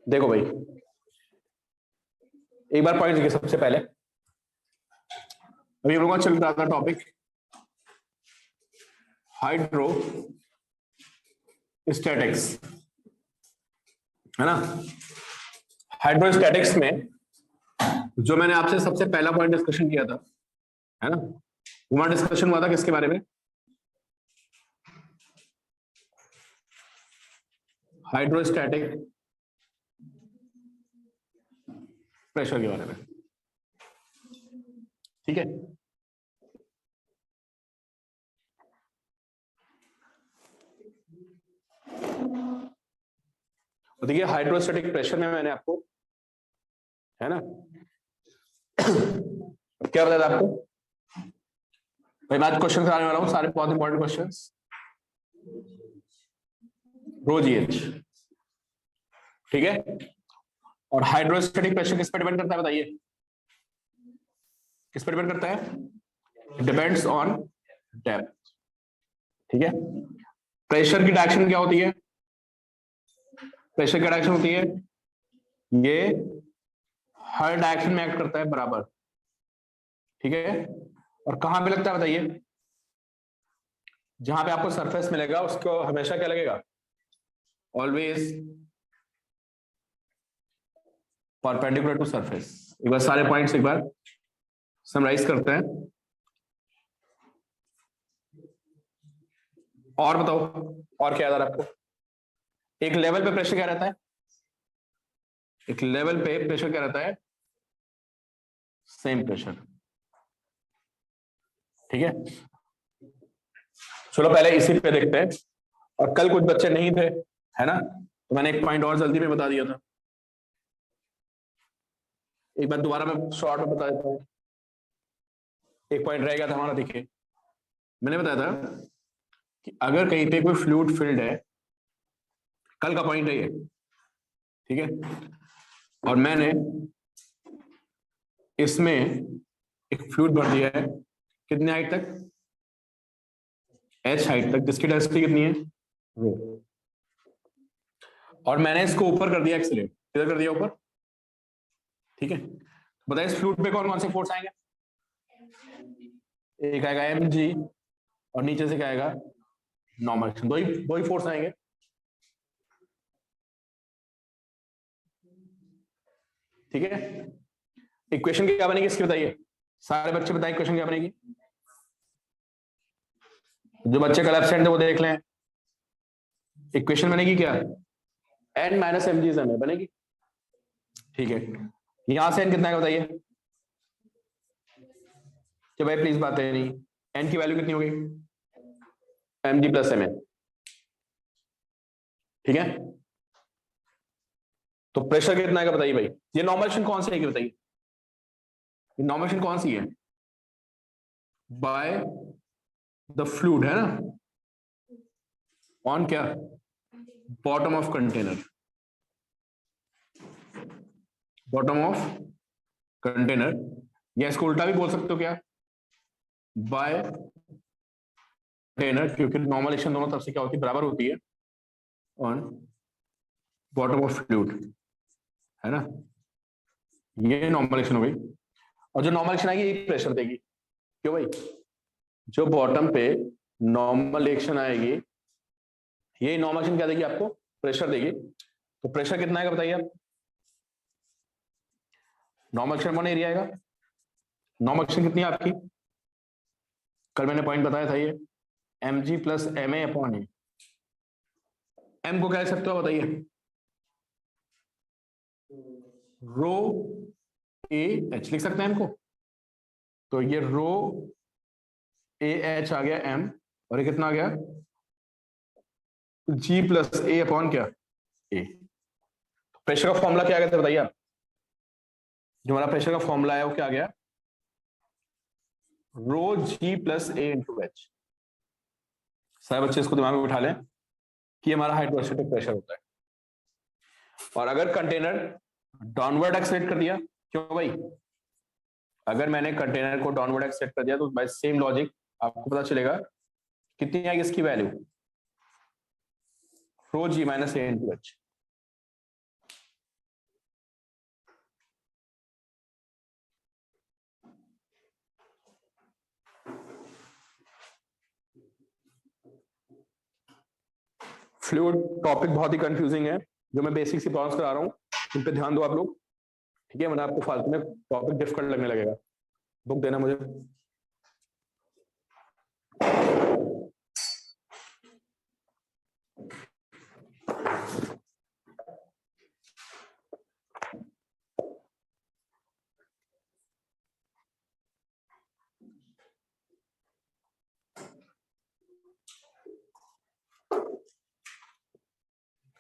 देखो भाई, एक बार पॉइंट देखिए। सबसे पहले अभी हम लोग का चल रहा था टॉपिक हाइड्रोस्टैटिक्स, है ना। हाइड्रोस्टैटिक्स में जो मैंने आपसे सबसे पहला पॉइंट डिस्कशन किया था, है ना, वहां डिस्कशन हुआ था किसके बारे में? हाइड्रोस्टैटिक प्रेशर के बारे में, ठीक है। तो देखिए, हाइड्रोस्टैटिक प्रेशर में मैंने आपको, है ना, क्या बताया था आपको भाई? मैं आज क्वेश्चन आने वाला हूं, सारे बहुत इंपॉर्टेंट क्वेश्चंस। रो जी एच, ठीक है। और हाइड्रोस्टैटिक प्रेशर किस पर डिपेंड करता है बताइए? किस पर डिपेंड करता है? डिपेंड्स ऑन डेप्थ, ठीक है। प्रेशर की डायरेक्शन क्या होती है? प्रेशर की डायरेक्शन होती है, ये हर डायरेक्शन में एक्ट करता है बराबर, ठीक है। और कहां पे लगता है बताइए? जहां पे आपको सरफेस मिलेगा उसको हमेशा क्या लगेगा? Always perpendicular to surface. एक बार सारे पॉइंट्स एक बार समराइज करते हैं। और बताओ, और क्या याद आ रहा है आपको? एक लेवल पे प्रेशर क्या रहता है? एक लेवल पे प्रेशर क्या रहता है? सेम प्रेशर, ठीक है। चलो पहले इसी पे देखते हैं। और कल कुछ बच्चे नहीं थे, है ना, तो मैंने एक पॉइंट और जल्दी में बता दिया था। एक बार दोबारा मैं शॉर्ट में बता देता हूँ। एक पॉइंट रह गया था हमारा, देखिए मैंने बताया था कि अगर कहीं पे कोई फ्लूइड फील्ड है, कल का पॉइंट है ये, ठीक है, और मैंने इसमें एक फ्लूइड भर दिया है, कितने हाइट तक? h हाइट तक, जिसकी डेंसिटी कितनी है? रो। और मैंने इसको ऊपर कर दिया, एक्सीलरेट किधर कर दिया? ऊपर, ठीक है। बताइए इस फ्लूइड पे कौन कौन से फोर्स आएंगे? एक आएगा mg, और नीचे से क्या आएगा? Normal action. दो ही फोर्स आएंगे, ठीक है। इक्वेशन क्या बनेगी इसकी बताइए? सारे बच्चे बताइए इक्वेशन क्या बनेगी? जो बच्चे कल एब्सेंट थे वो देख लें। इक्वेशन बनेगी क्या? n माइनस एम जी बनेगी, ठीक है। यहां से n कितना है बताइए? कि भाई प्लीज बात है नहीं, n की वैल्यू कितनी हो गई? M g plus m n, ठीक है। तो प्रेशर कितना है बताइए भाई? ये नॉर्मल कौन सी है बताइए? नॉर्मल कौन सी है? बाय द फ्लूइड, है ना, ऑन क्या? Bottom of container, bottom of container, या इसको उल्टा भी बोल सकते हो क्या? बाय कंटेनर, क्योंकि नॉर्मल एक्शन दोनों तरफ से क्या होती है? बराबर होती है, ऑन बॉटम ऑफ फ्लूइड, है ना। ये नॉर्मल एक्शन हो गई। और जो नॉर्मल एक्शन आएगी ये प्रेशर देगी, क्यों भाई? जो बॉटम पे नॉर्मल एक्शन आएगी, ये नॉर्मल एक्शन क्या देगी आपको? प्रेशर देगी। तो प्रेशर कितना आएगा बताइए आप? नॉर्मल एक्शन वन एरिया आएगा। नॉर्मल एक्शन कितनी है आपकी? कल मैंने पॉइंट बताया था ये, m g plus m a upon a. एम को क्या लिख सकते हो बताइए? रो ए एच लिख सकते हैं एम को। तो ये रो ए एच आ गया एम, और ये कितना आ गया? जी प्लस ए अपॉन क्या? ए। प्रेशर का फॉर्मूला क्या आ गया था बताइए आप? जो हमारा प्रेशर का फॉर्मूला है वो क्या आ गया? रो जी प्लस ए इंटू एच। सारे बच्चे इसको दिमाग में बिठा लें कि हमारा हाइड्रोस्टैटिक प्रेशर होता है। और अगर कंटेनर डाउनवर्ड एक्सेलेरेट कर दिया, क्यों भाई? अगर मैंने कंटेनर को डाउनवर्ड एक्सेलेरेट कर दिया तो बाय सेम लॉजिक आपको पता चलेगा कितनी आएगी इसकी वैल्यू? रो जी माइनस ए इंटू एच। फ्लूइड टॉपिक बहुत ही कंफ्यूजिंग है, जो मैं बेसिक सी प्रॉब्लम्स करा रहा हूँ, इन पे ध्यान दो आप लोग, ठीक है, वरना आपको फालतू में टॉपिक डिफिकल्ट लगने लगेगा। बुक देना मुझे।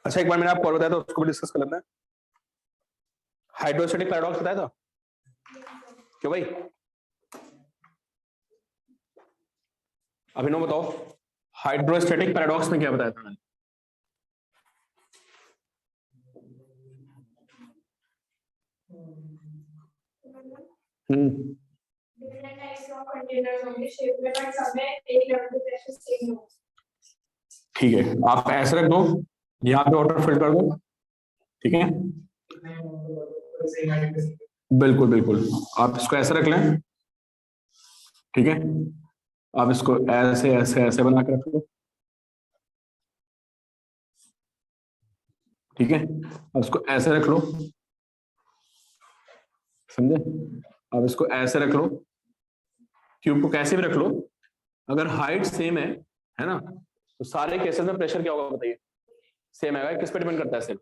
अच्छा, एक बार मैंने आपको और बताया था, उसको भी डिस्कस कर लेते हैं। हाइड्रोस्टैटिक पैराडॉक्स बताया था क्यों भाई? अभिनव बताओ, हाइड्रोस्टैटिक पैराडॉक्स में क्या बताया था मैंने? ठीक है, आप ऐसे रख दो, यहाँ पे वाटर फिल कर दो, ठीक है, बिल्कुल बिल्कुल, आप इसको ऐसे रख लें, ठीक है, आप इसको ऐसे ऐसे ऐसे बना के रख लो, ठीक है, अब इसको ऐसे रख लो, समझे? अब इसको ऐसे रख लो, क्यूब को कैसे भी रख लो, अगर हाइट सेम है ना, तो सारे केसेस में प्रेशर क्या होगा बताइए? सेम आएगा। किस पे डिपेंड करता है? सिर्फ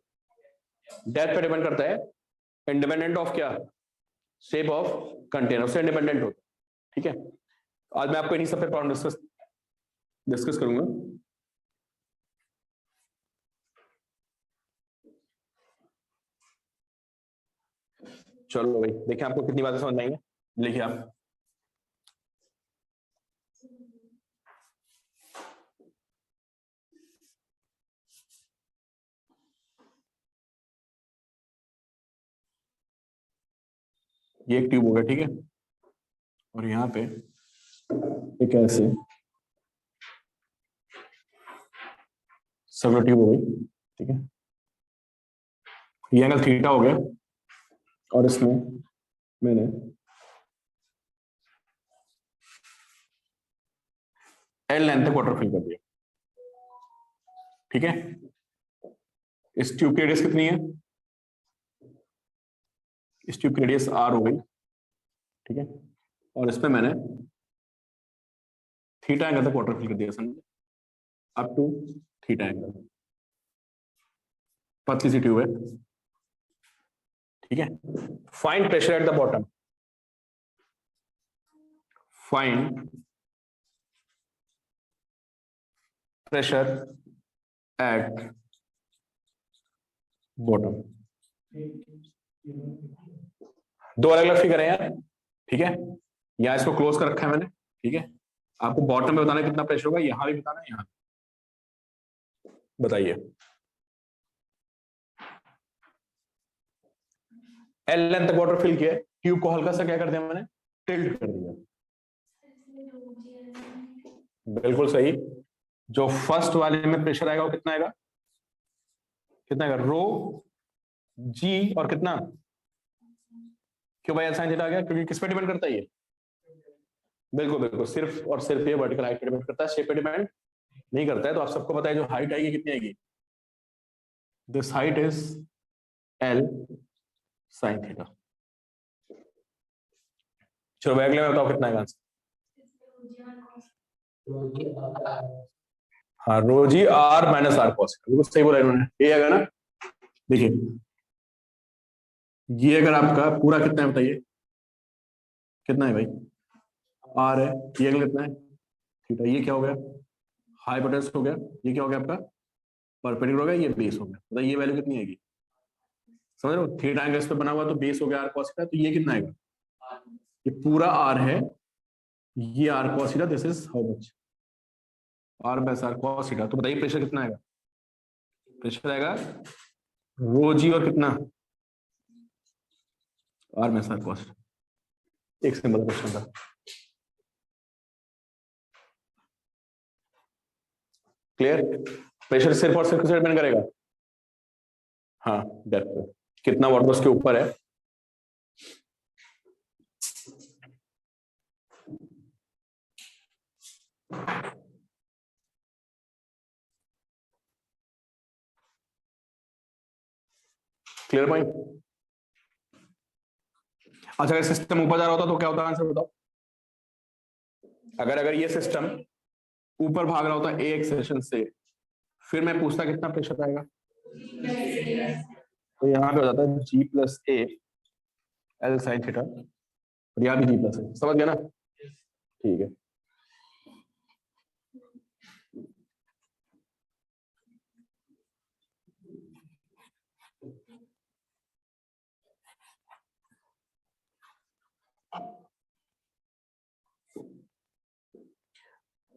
डेप्थ पे डिपेंड करता है, इंडिपेंडेंट ऑफ क्या? शेप ऑफ कंटेनर से इंडिपेंडेंट होता है, ठीक है। आज मैं आपको इन्हीं सब पे प्रॉब्लम डिस्कस करूंगा। चलो भाई, देखिए आपको कितनी बातें समझ में आएंगी, लिखिए आप। ये एक ट्यूब हो गया, ठीक है, और यहाँ पे एक ऐसे सर्कुलर ट्यूब हो गई, ठीक है, ये एंगल थीटा हो गया, और इसमें मैंने एल लेंथ तक वाटर फिल कर दिया, ठीक है। इस ट्यूब की रेडियस कितनी है? इस ट्यूब की रेडियस आर हो गई, ठीक है, और इसमें मैंने थीटा एंगल तक वाटर फिल कर दिया, समझे, अप टू थीटा एंगल। पतली सी ट्यूब है, ठीक है। Find pressure at the bottom, find pressure at bottom. दो अलग अलग फिगर है यार, ठीक है, यहां इसको क्लोज कर रखा है मैंने, ठीक है, आपको बॉटम में बताना कितना प्रेशर होगा, यहां भी बताना है, यहां बताइए। एल लेंथ तक वाटर फिल किया, ट्यूब को हल्का सा क्या कर दिया मैंने? टिल्ट कर दिया, बिल्कुल सही। जो फर्स्ट वाले में प्रेशर आएगा वो कितना आएगा? कितना आएगा? रो जी और कितना? क्यों भाई साइन थीटा आ गया? क्योंकि किस पे डिपेंड करता है ये? बिल्कुल बिल्कुल, सिर्फ और सिर्फ ये वर्टिकल हाइट पे डिपेंड करता है, शेप पे डिपेंड नहीं करता है। तो आप सबको पता है जो हाइट आएगी कितनी आएगी? This height is L sine theta. चलो भाई अगले में बताओ कितना आएगा आंसर? हाँ, रो जी आर माइनस आर कॉस, बिल्कुल सही बोला इन्होंने, ये आएगा ना। देखिए, ये अगर आपका पूरा कितना है बताइए? कितना है भाई? आर है, ये अगला कितना है? थीटा। ये क्या हो गया? हाइपोटेनस हो गया। ये क्या हो गया आपका? परपेंडिकुलर हो गया, ये बेस हो गया। बताइए ये वैल्यू कितनी आएगी? समझ रहे हो? थीटा एंगल पे बना हुआ तो बेस हो गया आर कॉस थीटा, तो ये कितना आएगा? ये पूरा आर है, ये r cos theta, this is how much? R by r cos theta. तो बताइए प्रेशर कितना आएगा? प्रेशर आएगा रो जी और कितना? आर में आर कॉस। एक सिंपल क्वेश्चन था। क्लियर? प्रेशर सिर्फ और सिर्फ किस डिपेंड करेगा? हाँ, डेप्थ। कितना वाटर उसके ऊपर है, क्लियर पॉइंट? अच्छा, अगर सिस्टम ऊपर जा रहा होता तो क्या होता? आंसर बताओ। अगर ये सिस्टम ऊपर भाग रहा होता ए एक्सेलेरेशन से, फिर मैं पूछता कितना प्रेशर आएगा, तो यहाँ पे हो जाता है g plus a L sine theta, और यहाँ भी जी प्लस ए। समझ गया ना? ठीक है।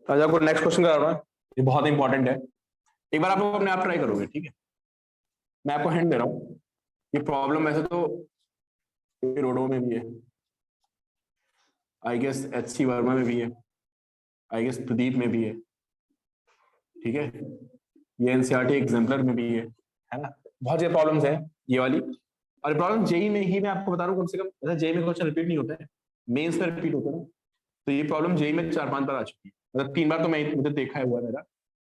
अच्छा, आपको नेक्स्ट क्वेश्चन करा रहा हूं, ये बहुत इंपॉर्टेंट है। एक बार आप लोग अपने आप ट्राई करोगे, ठीक है? मैं आपको हिंट दे रहा हूं, ये प्रॉब्लम वैसे तो रोडो में भी है, आई गेस एचसी वर्मा में भी है, आई गेस प्रदीप में भी है, ठीक है? ये एनसीईआरटी एग्जाम्पलर में भी है ना? बहुत सारी प्रॉब्लम्स है ये वाली। और ये प्रॉब्लम जेई में ही मैं आपको बता रहा हूँ, कम से कम ऐसा जेई में क्वेश्चन रिपीट नहीं होता है, मेंस में रिपीट होता है ना। तो ये प्रॉब्लम जेई में 4-5 बार आ चुकी है, मतलब 3 बार तो मुझे देखा है हुआ मेरा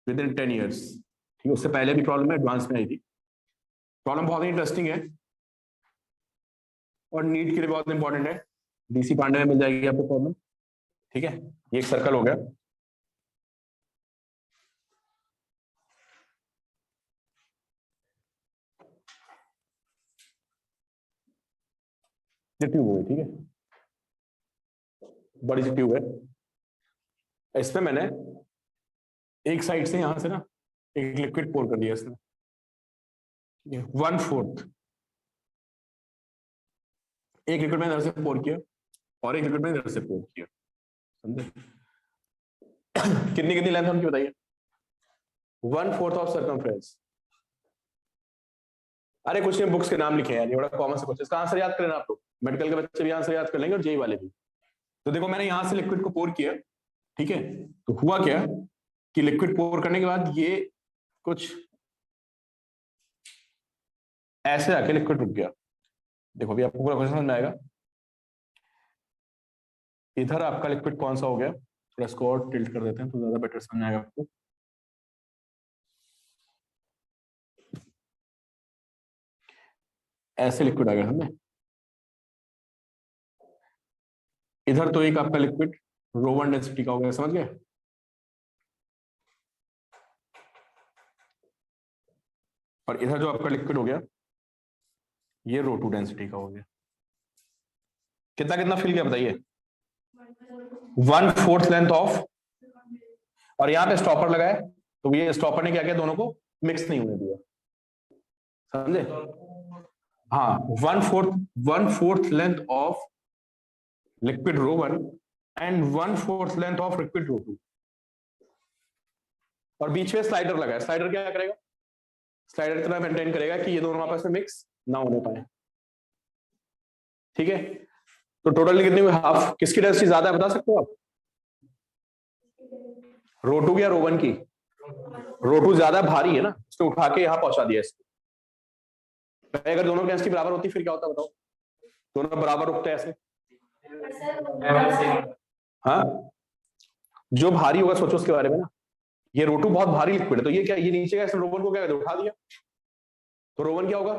विद इन 10 ईयर्स, ठीक है? उससे पहले भी प्रॉब्लम एडवांस में आई थी। प्रॉब्लम बहुत ही इंटरेस्टिंग है और नीट के लिए बहुत इंपॉर्टेंट है। डीसी पांडे में मिल जाएगी आपको प्रॉब्लम, ठीक है? ये एक सर्कल हो गया। ये ट्यूब हो गई, ठीक है? बड़ी सी ट्यूब है, इसमें मैंने एक साइड से यहां से ना एक लिक्विड पोर कर दिया इसमें, 1/4 एक लिक्विड मैंने इधर से पोर किया और एक लिक्विड मैंने इधर से पोर किया, समझे? कितनी कितनी लेंथ है उनकी बताइए? 1/4 ऑफ सर्कमफ्रेंस। अरे कुछ नहीं, बुक्स के नाम लिखे हैं, ये बड़ा कॉमन सा क्वेश्चन, इसका आंसर याद कर लेना आप लोग, मेडिकल के बच्चे भी आंसर याद कर लेंगे और जेई वाले भी। तो देखो, मैंने यहां से लिक्विड को पोर किया, ठीक है? तो हुआ क्या कि लिक्विड पोर करने के बाद ये कुछ ऐसे आके लिक्विड रुक गया। देखो अभी आपको पूरा क्वेश्चन समझ में आएगा। इधर आपका लिक्विड कौन सा हो गया, थोड़ा इसको और टिल्ट कर देते हैं तो ज्यादा बेटर समझ आएगा आपको। ऐसे लिक्विड आ गया समझे? इधर तो एक आपका लिक्विड रो 1 डेंसिटी का हो गया, समझ गए? और इधर जो आपका लिक्विड हो गया ये रो 2 डेंसिटी का हो गया। कितना कितना फिल किया बताइए? 1/4 लेंथ ऑफ, और यहां पे स्टॉपर लगाए, तो ये स्टॉपर ने क्या किया, दोनों को मिक्स नहीं होने दिया, समझे? हाँ, 1/4 length of liquid rho 1 and 1/4 length of liquid rho 2, और बीच में स्लाइडर लगाया। स्लाइडर क्या करेगा? स्लाइडर इतना मेंटेन करेगा कि ये दोनों आपस में मिक्स ना होने पाए, ठीक है? तो टोटल कितनी हुई? हाफ। किसकी डेंसिटी ज्यादा है बता सकते हो आप? रो 2 की या रो 1 की? रो 2 ज्यादा भारी है ना, उसने उठा के यहां पहुंचा दिया इसको। अगर दोनों की डेंसिटी बराबर होती फिर क्या होता बताओ? दोनों बराबर रुकते ऐसे। हाँ, जो भारी होगा सोचो उसके बारे में ना। ये रो 2 बहुत भारी लिक्विड है, तो ये क्या, ये नीचे का रो 1 को क्या उठा दिया, तो रो 1 क्या होगा?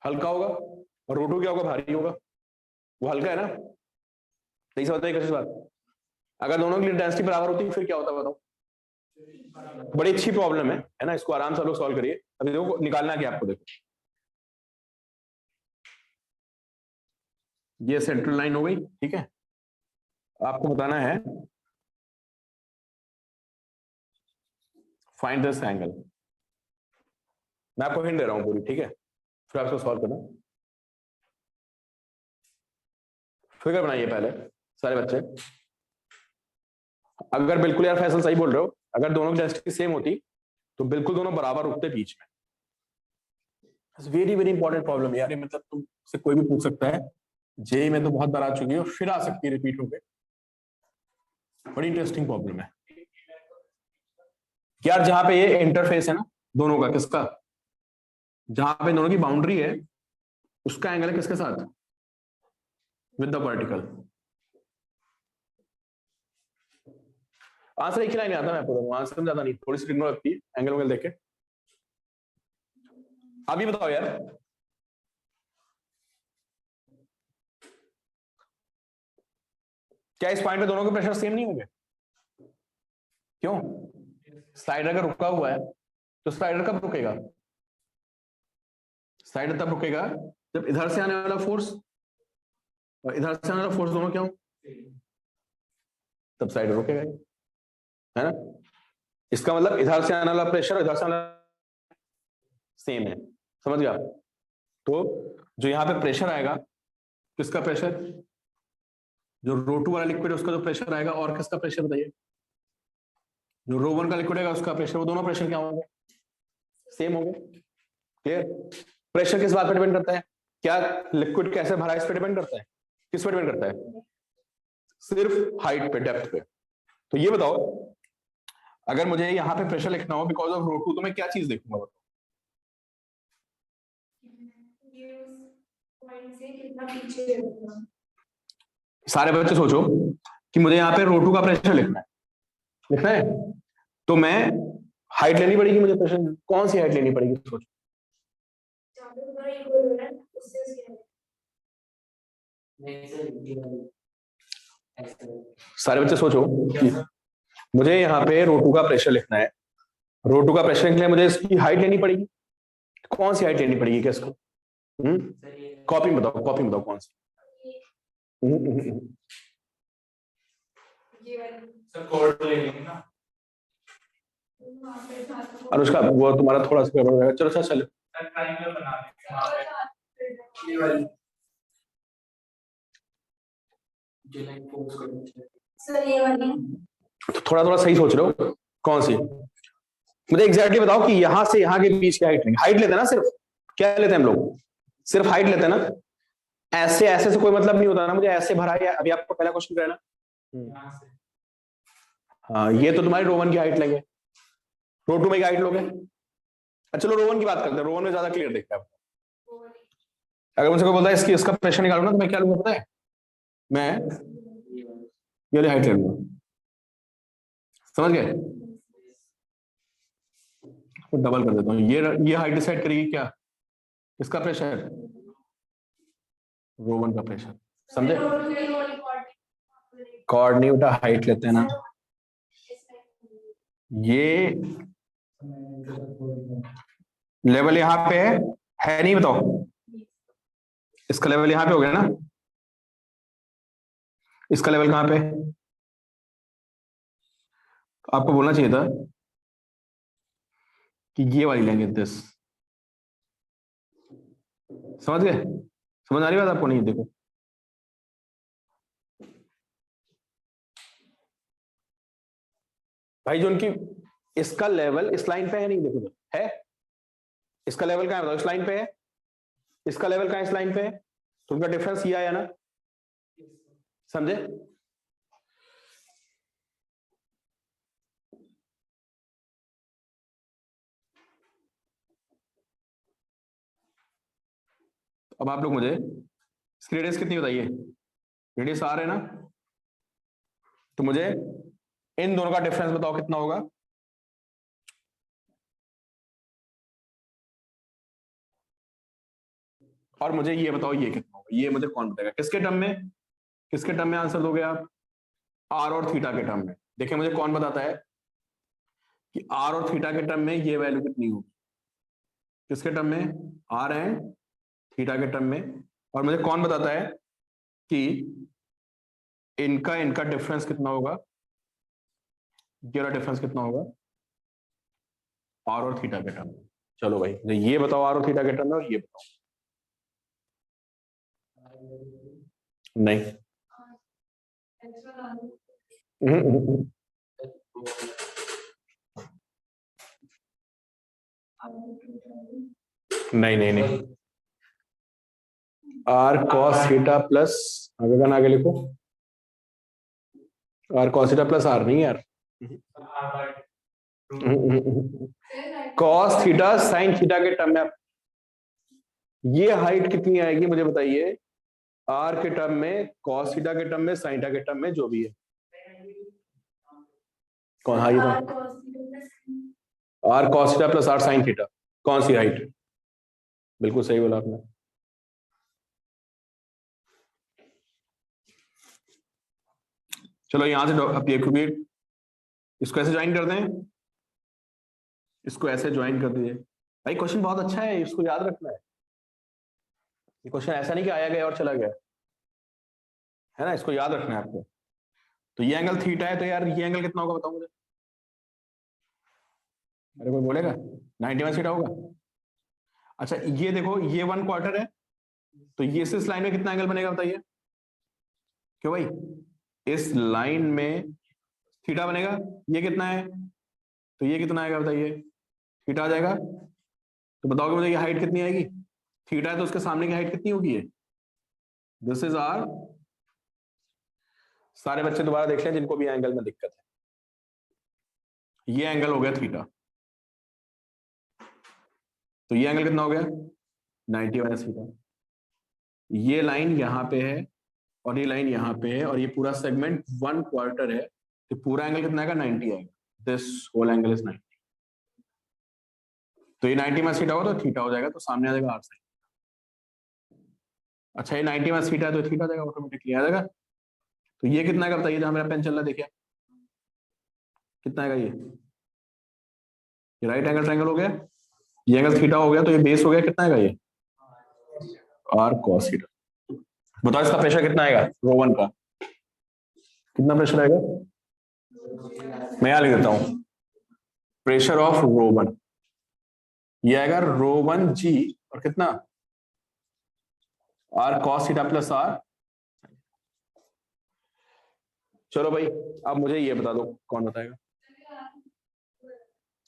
हल्का होगा, और रो 2 क्या होगा? भारी होगा। वो हल्का है ना? सही समझते हैं कैसी बात? अगर दोनों की डेंसिटी बराबर होती फिर क्या होता बताओ? बड़ी अच्छी प्रॉब्लम है ना? इसको आराम से लोग सॉल्व करिए। अभी देखो निकालना क्या आपको, देखो ये सेंट्रल लाइन हो गई, ठीक है? आपको बताना है फाइंड दिस एंगल। मैं आपको हिंट दे रहा हूं पूरी, ठीक है? फिर आपको सॉल्व करना। फिगर बनाइए पहले सारे बच्चे। अगर बिल्कुल यार फैसल सही बोल रहे हो, अगर दोनों की डेंसिटी सेम होती तो बिल्कुल दोनों बराबर रुकते बीच में। वेरी वेरी इंपॉर्टेंट प्रॉब्लम यार, मतलब तुमसे कोई भी पूछ सकता है, जेई में तो बहुत बार आ चुकी है, फिर आ सकती है रिपीट होकर। बड़ी इंटरेस्टिंग प्रॉब्लम है यार। जहां पे ये इंटरफेस है ना दोनों का, किसका, जहां पे दोनों की बाउंड्री है, उसका एंगल है किसके साथ? With the vertical. आंसर एक ही लाइन आता है, मैं आपको आंसर ज्यादा नहीं, थोड़ी सी टिग्नो लगती है एंगल वगैरह देख के। अभी बताओ यार, क्या इस पॉइंट पे दोनों के प्रेशर सेम नहीं होंगे? क्यों? स्लाइडर अगर रुका हुआ है तो स्लाइडर कब रुकेगा? स्लाइडर तब रुकेगा जब इधर से आने वाला फोर्स और इधर से आने वाला फोर्स दोनों क्या हो, तब स्लाइडर रुकेगा, है ना? इसका मतलब इधर से आने वाला प्रेशर और इधर से आने वाला सेम है, समझ गया? तो जो यहाँ पे प्रेशर आएगा, किसका प्रेशर? जो रो2 वाला लिक्विड है उसका जो प्रेशर आएगा, और किसका प्रेशर बताइए? जो रो1 का लिक्विड है उसका प्रेशर, वो दोनों प्रेशर क्या होंगे? सेम होंगे। क्लियर? प्रेशर किस बात पर डिपेंड करता है? क्या लिक्विड कैसे भरा इस पर डिपेंड करता है? किस पर डिपेंड करता है? सिर्फ हाइट पे, डेप्थ पे। तो ये बताओ, अगर मुझे यहाँ पे प्रेशर लिखना हो बिकॉज ऑफ रो2, तो मैं क्या चीज देखूंगा? सारे बच्चे सोचो कि मुझे यहाँ पे रो2 का प्रेशर लिखना है, तो मैं हाइट लेनी पड़ेगी, मुझे प्रेशर कौन सी हाइट लेनी पड़ेगी? सोचो। सारे बच्चे सोचो कि मुझे यहाँ पे रो2 का प्रेशर लिखना है, रो2 का प्रेशर लिखने मुझे इसकी हाइट लेनी पड़ेगी, कौन सी हाइट लेनी पड़ेगी किसको? कॉपी में बताओ, कॉपी में बताओ कौन सी? अनुष्का वो तुम्हारा थोड़ा सा गड़बड़ हो जाएगा, चलो अच्छा चलो। तो थोड़ा थोड़ा सही सोच रहे हो, कौन सी? मुझे एग्जैक्टली बताओ कि यहां से यहां के बीच की हाइट लेंगे। हाइट लेते हैं ना, सिर्फ क्या लेते हैं हम लोग? सिर्फ हाइट लेते हैं ना? ऐसे ऐसे से कोई मतलब नहीं होता ना, मुझे ऐसे भरा है। अभी आपको पहला क्वेश्चन क्या है ना? हाँ, ये तो तुम्हारी रो1 की हाइट लेंगे, रो2 में की हाइट लोगे। अच्छा चलो रो1 की बात करते हैं, रो1 में ज्यादा क्लियर दिखता है। अगर मुझसे कोई बोलता है इसकी इसका प्रेशर निकालो ना, तो मैं क्या लूंगा पता है? मैं ये वाली हाइट ले लूंगा, समझ गए? डबल कर देता हूँ, ये हाइट डिसाइड करेगी क्या? इसका प्रेशर, रो1 का प्रेशर, समझे? कॉर्ड नहीं उठा, हाइट लेते हैं ना। ये लेवल यहां पे है नहीं, बताओ इसका लेवल यहां पे हो गया ना, इसका लेवल कहां पे? आपको बोलना चाहिए था कि ये वाली लेंगे, दिस। समझ गए? समझ आ रही बात आपको? नहीं देखो, भाई जो उनकी इसका लेवल इस लाइन पे है नहीं, देखो तो है, इसका लेवल कहां है बताओ? इस लाइन पे है। इसका लेवल कहां है? इस लाइन पे है। तो उनका डिफरेंस ये आया ना, समझे? अब आप लोग मुझे इसकी रेडियस कितनी बताइए? रेडियस आर है ना, तो मुझे इन दोनों का डिफरेंस बताओ कितना होगा? और मुझे ये बताओ ये कितना होगा, ये मुझे कौन बताएगा? किसके टर्म में, किसके टर्म में आंसर दोगे आप? आर और थीटा के टर्म में। देखिए मुझे कौन बताता है कि आर और थीटा के टर्म में ये वैल्यू कितनी होगी? किसके टर्म में? आर है थीटा के टर्म में। और मुझे कौन बताता है कि इनका इनका डिफरेंस कितना होगा? ये डिफरेंस कितना होगा आर और थीटा के टर्म में? चलो भाई ये बताओ आर और थीटा के टर्म में, और ये बताओ। नहीं, नहीं नहीं नहीं, आर कॉस थीटा प्लस, आगे का आगे लिखो, r cos theta plus r नहीं यार, कॉस थीटा साइन थीटा के टर्म में। ये हाइट कितनी आएगी मुझे बताइए? आर के टर्म में, कॉस थीटा के टर्म में, साइन थीटा के टर्म में, जो भी है। कौन? हाँ ये तो r cos theta plus r sine theta, कौन सी हाइट? बिल्कुल सही बोला आपने। चलो यहां से अब ये क्योंकि इसको ऐसे ज्वाइन कर दें, इसको ऐसे ज्वाइन कर दीजिए। भाई क्वेश्चन बहुत अच्छा है, इसको याद रखना है। ये क्वेश्चन ऐसा नहीं कि आया गया और चला गया, है ना, इसको याद रखना है आपको। तो ये एंगल थीटा है, तो यार ये एंगल कितना होगा बताओ मुझे। अरे कोई बोलेगा 91 थीटा होगा। अच्छा ये देखो, ये 1/4 है, तो ये इस लाइन में कितना एंगल बनेगा बताइए। क्यों भाई, इस लाइन में थीटा बनेगा। ये कितना है, तो ये कितना आएगा बताइए, थीटा आ जाएगा। तो बताओगे मुझे ये हाइट कितनी आएगी, थीटा है तो उसके सामने की हाइट कितनी होगी। दिस इज आर, सारे बच्चे दोबारा देख लें जिनको भी एंगल में दिक्कत है। ये एंगल हो गया थीटा, तो ये एंगल कितना हो गया 90 माइनस थीटा। ये लाइन यहां पे है और ये लाइन यहां पे है, और ये पूरा सेगमेंट 1/4 है, तो पूरा एंगल कितना आएगा 90 आएगा। This whole angle is 90। तो ये 90 माइनस थीटा होगा तो थीटा हो जाएगा, तो सामने आ जाएगा आर साइन। अच्छा ये 90 माइनस थीटा है तो थीटा आ जाएगा, ऑटोमेटिकली आ जाएगा। तो ये कितना आएगा बताइए, जहां मेरा पेन चल रहा है देखिए कितना आएगा। ये राइट एंगल ट्रायंगल हो गया, ये एंगल थीटा हो गया, तो ये बेस हो गया, कितना आएगा ये आर कॉस थीटा। बताओ इसका प्रेशर कितना आएगा रो1 का, कितना प्रेशर आएगा। मैं यहां लिख देता हूं, प्रेशर ऑफ रो1 ये आएगा रो1 जी, और कितना r cos theta plus r. चलो भाई अब मुझे ये बता दो, कौन बताएगा।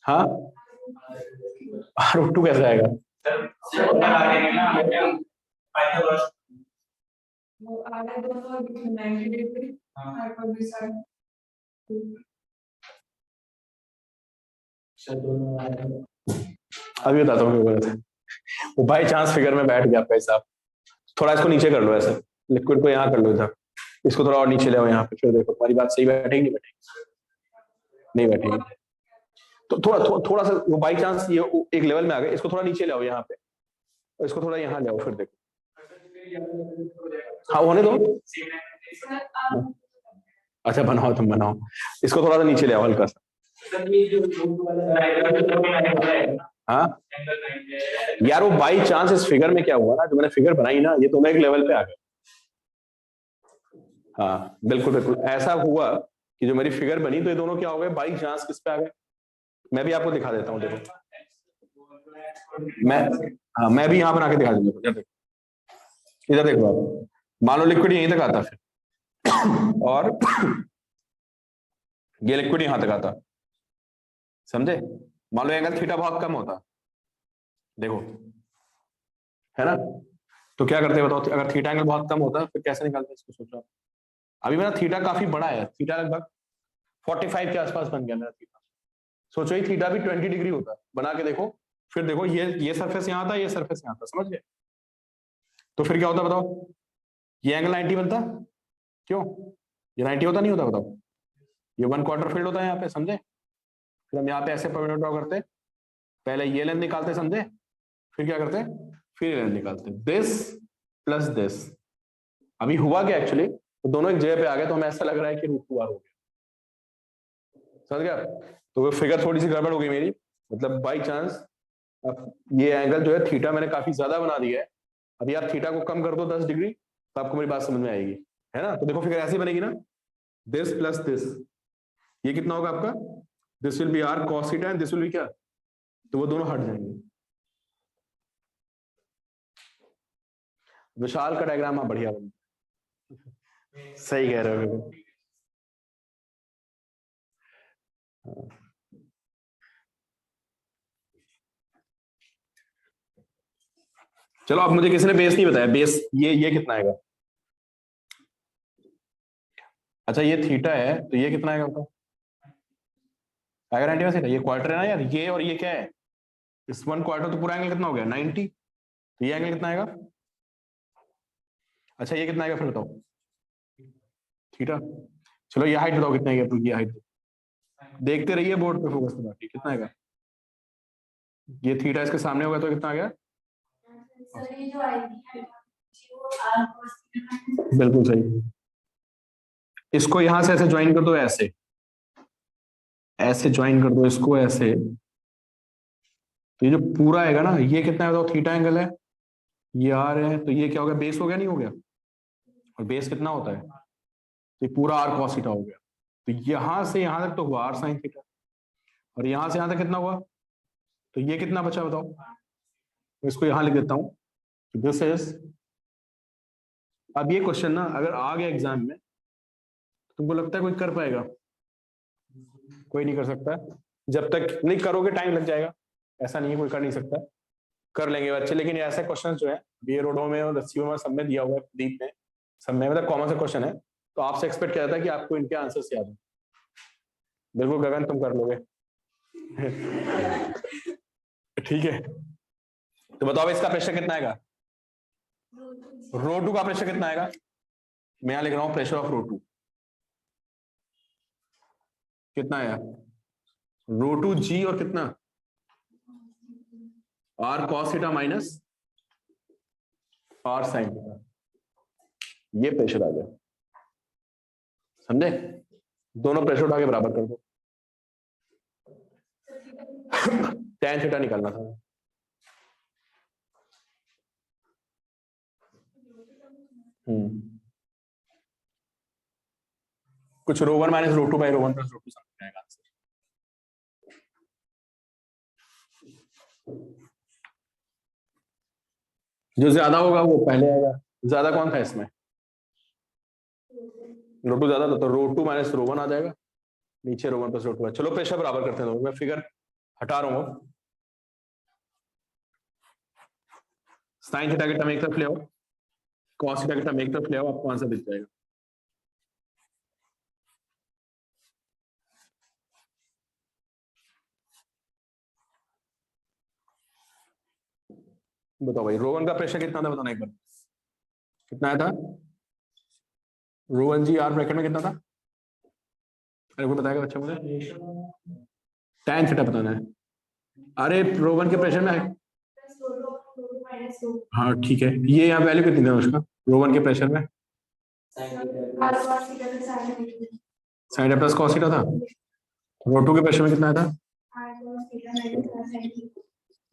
हाँ R√2 कैसे आएगा। अभी बताता हूँ क्यों गलत। वो बाई चांस फिगर में बैठ गया आपका हिसाब। थोड़ा इसको नीचे कर लो, ऐसे लिक्विड को यहाँ कर लो इधर, इसको थोड़ा और नीचे ले आओ यहाँ पे, फिर देखो तुम्हारी बात सही बैठेगी नहीं बैठेगी, नहीं बैठेगी। तो थोड़ा सा वो बाई चांस ये एक लेवल में आ गए, इसको थोड़ा नीचे ले आओ यहाँ पे, और इसको थोड़ा यहाँ ले आओ, फिर देखो। हाँ होने दो, अच्छा बनाओ तुम बनाओ, इसको थोड़ा सा नीचे ले आओ हल्का सा। हाँ यार वो बाई चांस इस फिगर में क्या हुआ ना, जो मैंने फिगर बनाई ना, ये दोनों एक लेवल पे आ गए। हाँ बिल्कुल बिल्कुल ऐसा हुआ कि जो मेरी फिगर बनी, तो ये दोनों क्या हो गए बाई चांस किस पे आ गए। मैं भी आपको दिखा देता हूँ, देखो मैं, हाँ मैं भी यहाँ बना के दिखा दूंगा। इधर देखो आप, मान लो लिक्विड यहीं तक आता फिर और ये लिक्विड यहां तक आता, समझे। मान लो एंगल थीटा बहुत कम होता, देखो है ना, तो क्या करते बताओ, अगर थीटा एंगल बहुत कम होता फिर कैसे निकालते इसको, सोचो। अभी मेरा थीटा काफी बड़ा है, थीटा लगभग 45 के आसपास बन गया मेरा थीटा। सोचो ही थीटा भी 20 डिग्री होता, बना के देखो, फिर देखो ये सरफेस यहाँ था, ये सरफेस यहाँ था, समझ गए। तो फिर क्या होता बताओ, ये एंगल 90 बनता, क्यों ये 90 होता नहीं होता बताओ, ये 1/4 फील्ड होता है यहाँ पे, समझे। फिर हम यहाँ पे ऐसे पॉइंट ड्रॉ करते, पहले ये लेंथ निकालते, समझे, फिर क्या करते फिर ये लेंथ निकालते, दिस प्लस दिस। अभी हुआ क्या एक्चुअली, तो दोनों एक जगह पे आ गए, तो हमें ऐसा लग रहा है कि √2r हो गया, समझ गया। तो वो फिगर थोड़ी सी गड़बड़ हो गई मेरी, मतलब बाई चांस अब ये एंगल जो है थीटा मैंने काफी ज्यादा बना दिया है। अभी आप थीटा को कम कर दो 10 डिग्री, तो आपको मेरी बात समझ में आएगी, है ना। तो देखो फिगर ऐसी बनेगी ना, दिस प्लस दिस, ये कितना होगा आपका, this will be r cos theta and this will be क्या, तो वो दोनों हट जाएंगे। विशाल का डायग्राम आप बढ़िया बन, सही कह रहे हो। चलो अब मुझे किसी ने बेस नहीं बताया, बेस ये कितना आएगा। अच्छा ये थीटा है, तो ये कितना आएगा बताओ, आएगा 90 में, ये क्वार्टर है ना यार, ये और ये क्या है, इस 1/4, तो पूरा एंगल कितना हो गया 90, तो ये एंगल कितना आएगा। अच्छा ये कितना आएगा फिर बताओ, थीटा। चलो ये हाइट बताओ कितना आएगा, ये हाइट देखते रहिए बोर्ड पे फोकस करो, कितना आएगा। ये थीटा इसके सामने होगा तो कितना आ गया, बिल्कुल सही। इसको यहां से ऐसे ज्वाइन कर दो, ऐसे ऐसे ज्वाइन कर दो इसको ऐसे, तो ये जो पूरा आएगा ना, ये कितना है बताओ, थीटा एंगल है, ये आर है, तो ये क्या हो गया, बेस हो गया, नहीं हो गया? और बेस कितना होता है, तो ये पूरा आर कॉस थीटा हो गया। तो यहां से यहां तक तो हुआ आर साइन थीटा, और यहां से यहां तक कितना हुआ, तो ये कितना बचा बताओ। मैं इसको यहां लिख देता हूं, दिस इज, अब ये क्वेश्चन ना अगर आ गया एग्जाम में, तुमको लगता है कोई कर पाएगा? कोई नहीं कर सकता, जब तक नहीं करोगे टाइम लग जाएगा, ऐसा नहीं है कोई कर नहीं सकता, कर लेंगे बच्चे। लेकिन ये ऐसे क्वेश्चन जो है बी ए रोडो में और रस्सियों में सब में दिया हुआ है, दीप में सब में, मतलब कॉमन सा क्वेश्चन है, तो आपसे एक्सपेक्ट किया जाता है कि आपको इनके आंसर्स याद है। बिल्कुल गगन, तुम कर लोगे। ठीक है, तो बताओ इसका प्रेशर कितना आएगा, रो टू का प्रेशर कितना आएगा? मैं यहां लिख रहा हूं प्रेशर ऑफ रो टू कितना आया, रो टू जी और कितना, r cos theta minus r sine theta, ये प्रेशर आ गया, समझे? दोनों प्रेशर उठा के बराबर कर दो। टेन थीटा निकालना था। कुछ rho one minus rho two by rho one plus rho two समझ आएगा आंसर। जो ज्यादा होगा वो पहले आएगा। ज्यादा कौन था इसमें, रो टू ज्यादा था, तो रो टू माइनस रो वन आ जाएगा, नीचे रो वन प्लस रो टू है। चलो प्रेशर बराबर करते हैं, मैं फिगर हटा रहा हूँ, साइन थीटा की टर्म एक तरफ ले आओ, कॉस थीटा की टर्म एक तरफ ले आओ, आपको आंसर दिख जाएगा। बताओ भाई, रो वन का प्रेशर कितना था बताना एक बार, कितना आया था? रो वन जी आर ब्रैकेट में कितना था? अरे वो बताएगा बच्चा मुझे, tan थीटा बताना है। अरे रो वन के प्रेशर में है, हाँ ठीक है, ये यहाँ वैल्यू कितनी था उसका, रो वन के प्रेशर में sine theta plus cos theta था, रो टू के प्रेशर में कितना था,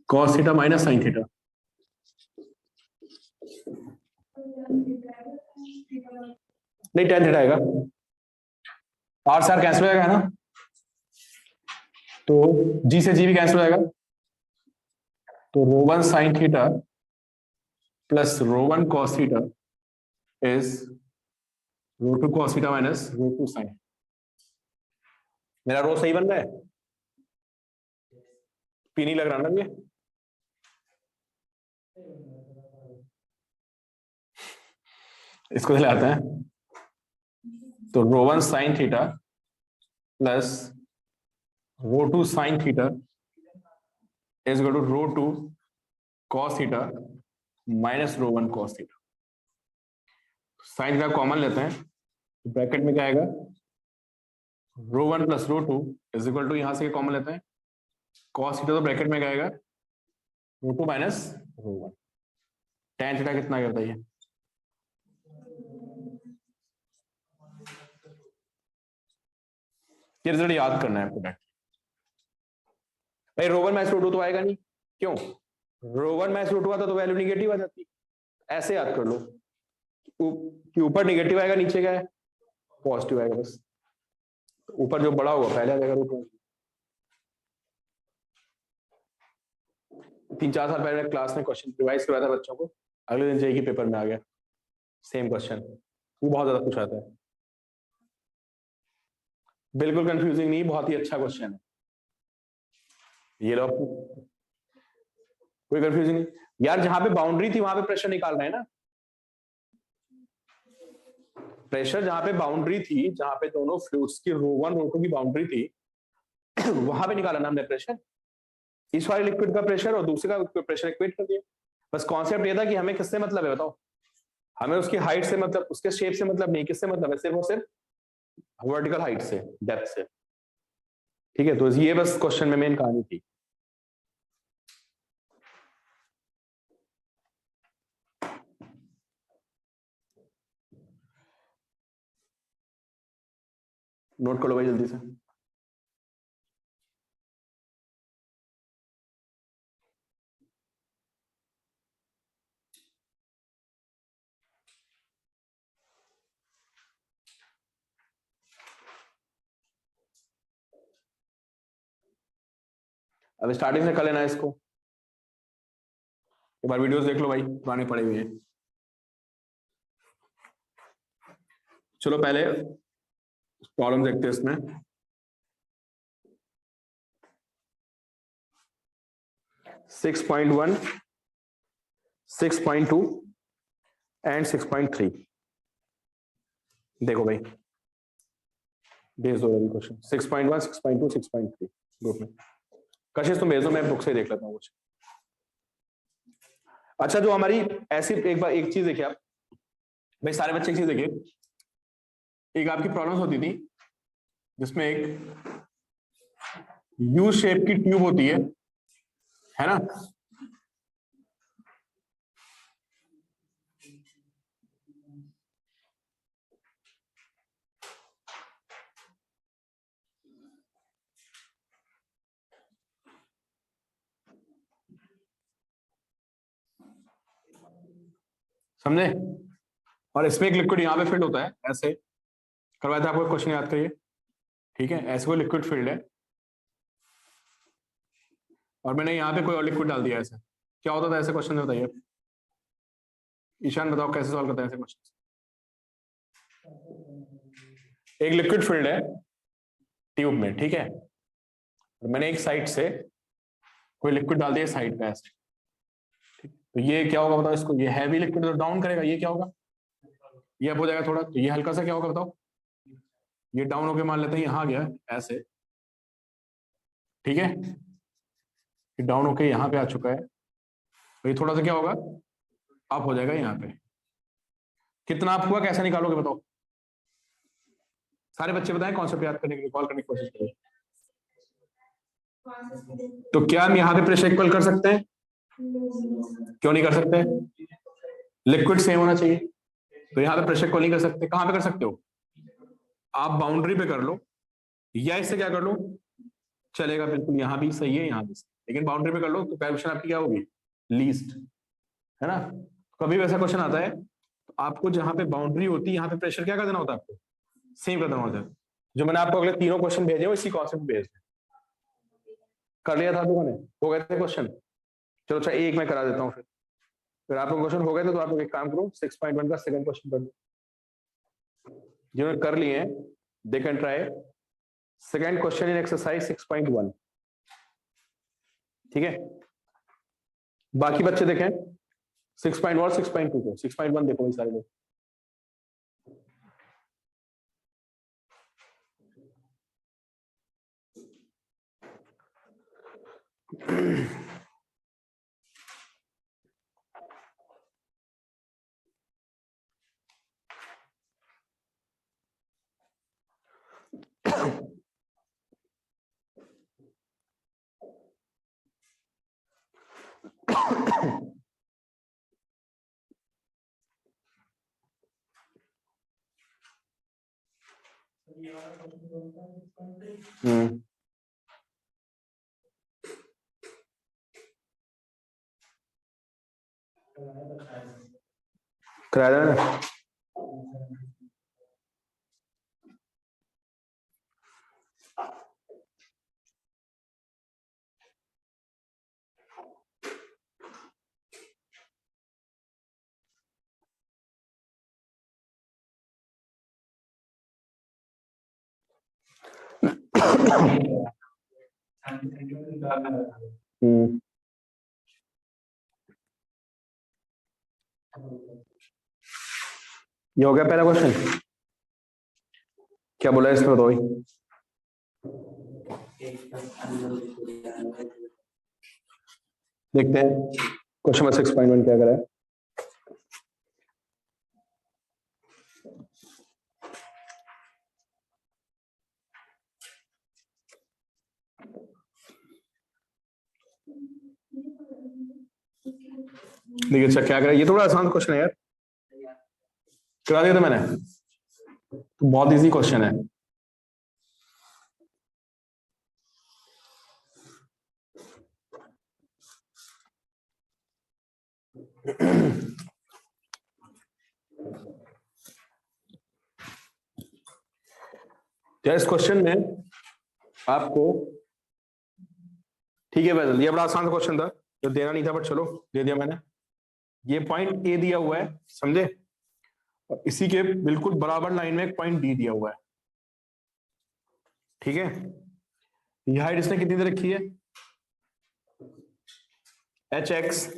cos theta minus sine theta. नहीं tan थीटा आएगा, आर से आर कैंसिल हो जाएगा है ना, तो जी से जी भी कैंसिल हो जाएगा, तो rho one sine theta plus rho one cos theta is rho two cos theta minus rho two sine. मेरा रो सही बन रहा है, पी नहीं लग रहा ना ये, इसको चलाते हैं, तो rho one sine theta plus rho two sine theta is equal to rho two cos theta minus rho one cos theta. Sine theta common लेते हैं, तो ब्रैकेट में क्या आएगा, rho one plus rho two is equal to, यहां से common लेते हैं, कॉस थीटा तो ब्रैकेट में क्या आएगा, rho two minus rho one. tan theta कितना आ गया बताइए, ये रिजल्ट याद करना है आपको। भाई रो वन माइनस रो टू तो आएगा नहीं, क्यों, रो वन माइनस रो टू आता तो वैल्यू निगेटिव आ जाती, ऐसे याद कर लो कि ऊपर निगेटिव आएगा, नीचे क्या है पॉजिटिव आएगा, बस ऊपर जो बड़ा होगा पहले आ जाएगा रूट वन। 3-4 साल पहले क्लास में क्वेश्चन रिवाइज करवाया था बच्चों को, अगले दिन जेईई पेपर में आ गया सेम क्वेश्चन, वो बहुत ज्यादा पूछा था। बिल्कुल कंफ्यूजिंग नहीं, बहुत ही अच्छा क्वेश्चन है ये लो, कोई कंफ्यूजन नहीं यार, जहां पे बाउंड्री थी वहां पे प्रेशर निकाल रहे हैं ना, प्रेशर जहां पे बाउंड्री थी, जहां पे दोनों फ्लूइड्स की रो वन रो टू की बाउंड्री थी वहां पे निकाला ना हमने प्रेशर, इस वाले लिक्विड का प्रेशर और दूसरे का प्रेशर इक्वेट कर दिया। बस कॉन्सेप्ट ये था कि हमें किससे मतलब है बताओ, हमें उसकी हाइट से मतलब, उसके शेप से मतलब नहीं, किससे मतलब है, सिर्फ और सिर्फ वर्टिकल हाइट से, डेप्थ से। ठीक है, तो ये बस क्वेश्चन में मेन कहानी थी। नोट कर लो भाई जल्दी से। अब स्टार्टिंग से कर लेना इसको, एक बार वीडियोस देख लो भाई, पुराने पड़े हुए हैं। चलो पहले प्रॉब्लम देखते हैं इसमें। Six 6.1, 6.2 and 6.3। देखो भाई भेज दो अभी क्वेश्चन। 6.1, 6.2, 6.3 ग्रुप में। कशिश तुम भेज दो, मैं बुक से देख लेता हूँ कुछ। अच्छा जो हमारी ऐसी एक बार एक चीज देखिए आप भाई, सारे बच्चे एक चीज देखिए, एक आपकी प्रॉब्लम्स होती थी जिसमें एक यू शेप की ट्यूब होती है ना, समझे, और इसमें एक लिक्विड यहां पे फिल्ड होता है, ऐसे करवाया था आपको, क्वेश्चन याद करिए, ठीक है। ऐसे कोई लिक्विड फील्ड है और मैंने यहाँ पे कोई और लिक्विड डाल दिया, ऐसे क्या होता था, ऐसे क्वेश्चन में बताइए। ईशान बताओ कैसे सॉल्व करते हैं ऐसे क्वेश्चन। एक लिक्विड फील्ड है ट्यूब में, ठीक है, और मैंने एक साइड से कोई लिक्विड डाल दिया साइड पे ऐसे, तो ये क्या होगा बताओ इसको, ये हैवी लिक्विड तो डाउन करेगा, ये क्या होगा, ये अप हो जाएगा थोड़ा, तो ये हल्का सा क्या होगा बताओ, ये डाउन होके मान लेते हैं यहाँ गया ऐसे, ठीक है, ये डाउन होके यहाँ पे आ चुका है, तो ये थोड़ा सा क्या होगा, अप हो जाएगा यहाँ पे। कितना अप हुआ कैसे निकालोगे बताओ, सारे बच्चे बताएं कॉन्सेप्ट याद करने के लिए, कॉल करने की कोशिश करें। तो क्या हम यहाँ पे प्रेशर इक्वल कर सकते हैं, क्यों नहीं कर सकते, लिक्विड सेम होना चाहिए, तो यहाँ पे प्रेशर इक्वल नहीं कर सकते। कहां पे कर सकते हो, आप बाउंड्री पे कर लो, या इससे क्या कर लो चलेगा, बिल्कुल यहाँ भी सही है यहाँ भी सही, लेकिन बाउंड्री पे कर लो तो कैलकुलेशन आपकी क्या होगी, लीस्ट, है ना। कभी वैसा क्वेश्चन आता है तो आपको जहां पे बाउंड्री होती है यहाँ पे प्रेशर क्या कर देना होता है, आपको सेम कर देना होता है। जो मैंने आपको अगले तीनों क्वेश्चन भेजे हो इसी कॉन्सेप्ट भेज कर लिया था लोगों ने, हो गए थे क्वेश्चन। चलो अच्छा एक मैं करा देता हूँ, फिर आप लोग क्वेश्चन हो गए थे तो आप लोग एक काम करो 6.1 का सेकंड क्वेश्चन कर दो, जिन्होंने कर लिए हैं they can try second question in exercise 6.1, ठीक है। बाकी बच्चे देखें 6.1 और 6.2 को, 6.1 देखो भाई सारे लोग। कराया ना, ये हो गया पहला क्वेश्चन, क्या बोला इसमें बताओ। देखते हैं क्वेश्चन नंबर 6.1 क्या करा है। देखिए अच्छा क्या करा, ये थोड़ा आसान क्वेश्चन है यार, करा दिया था मैंने, तो बहुत इजी क्वेश्चन है। क्या इस क्वेश्चन में आपको, ठीक है वैसे ये बड़ा आसान क्वेश्चन था, जो देना नहीं था बट चलो दे दिया मैंने। ये पॉइंट ए दिया हुआ है, समझे, और इसी के बिल्कुल बराबर लाइन में एक पॉइंट डी दिया हुआ है, ठीक है। ये हाइट इसने कितनी दे रखी है, एच एक्स,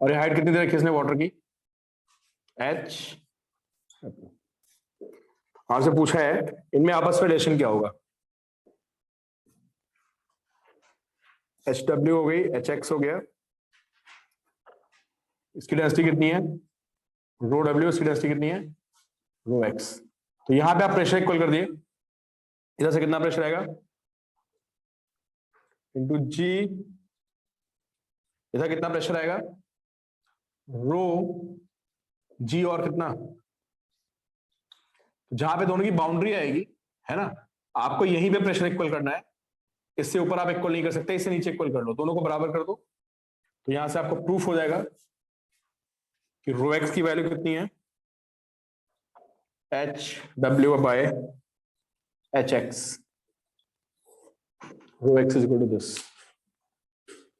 और ये हाइट कितनी दे रखी है इसने वाटर की, एच। आपसे पूछा है इनमें आपस में रिलेशन क्या होगा, एच डब्ल्यू हो गई, एच एक्स हो गया, इसकी डेंसिटी कितनी है, रो डब्ल्यू, इसकी डेंसिटी कितनी है, रो एक्स। तो यहां पे आप प्रेशर इक्वल कर दिए, इधर से कितना प्रेशर आएगा, इंटू जी, इधर कितना प्रेशर आएगा, रो जी, और कितना, जहां पे दोनों की बाउंड्री आएगी, है ना, आपको यहीं पे प्रेशर इक्वल करना है। इससे ऊपर आप इक्वल नहीं कर सकते, इससे नीचे इक्वल कर लो, दोनों को बराबर कर दो। तो यहां से आपको प्रूफ हो जाएगा कि रो एक्स की वैल्यू कितनी है, एच डब्ल्यू by h x, rho x is equal to this,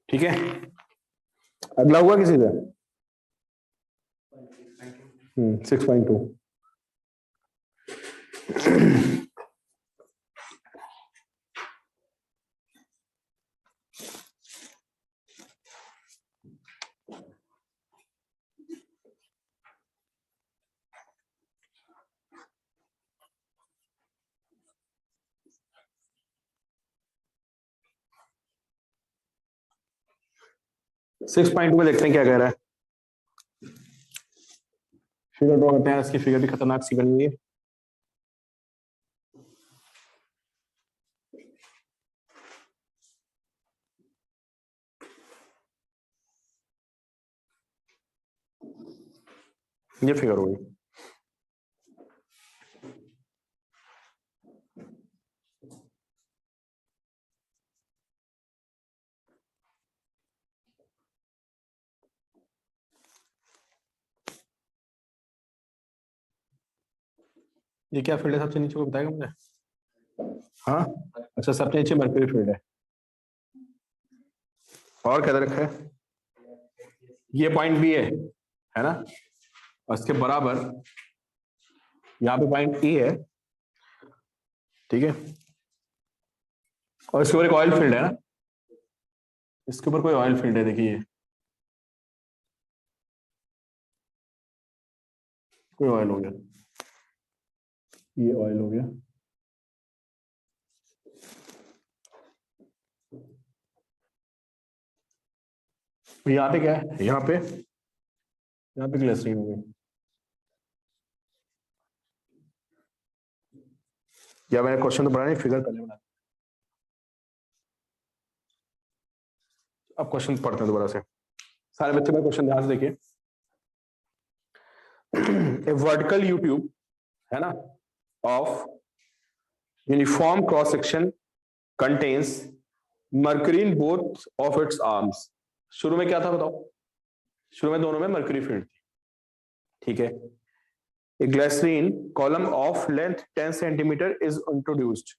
ठीक है। अगला हुआ किसी से 6.2। 6.2 में देखते हैं क्या कह रहा है। फिगर ड्रॉ करते हैं, इसकी फिगर भी खतरनाक सी बनी हुई है। ये फिगर होगी, ये क्या फील्ड है सबसे नीचे, को बताएगा मुझे। हाँ अच्छा, सबसे नीचे मर्क्यूरी फील्ड है, और क्या रखा है, ये पॉइंट बी है ना, और इसके बराबर यहाँ पे पॉइंट ई है, ठीक है, और इसके ऊपर एक ऑयल फील्ड है ना, इसके ऊपर कोई ऑयल फील्ड है, देखिए कोई ऑयल हो गया, ये ऑयल हो गया, यहाँ पे क्या है, यहाँ पे ग्लिसरीन हो गई, या मैंने क्वेश्चन तो पढ़ा नहीं, फिगर पहले बना। अब क्वेश्चन पढ़ते हैं दोबारा से, सारे बच्चे मेरे क्वेश्चन ध्यान से देखिए। ए वर्टिकल यूट्यूब है ना, of uniform cross section contains mercury in both of its arms. शुरू में क्या था बताओ, शुरू में दोनों में मर्करी फील्ड थी, ठीक है। A glycerine column of length 10 centimetre is introduced।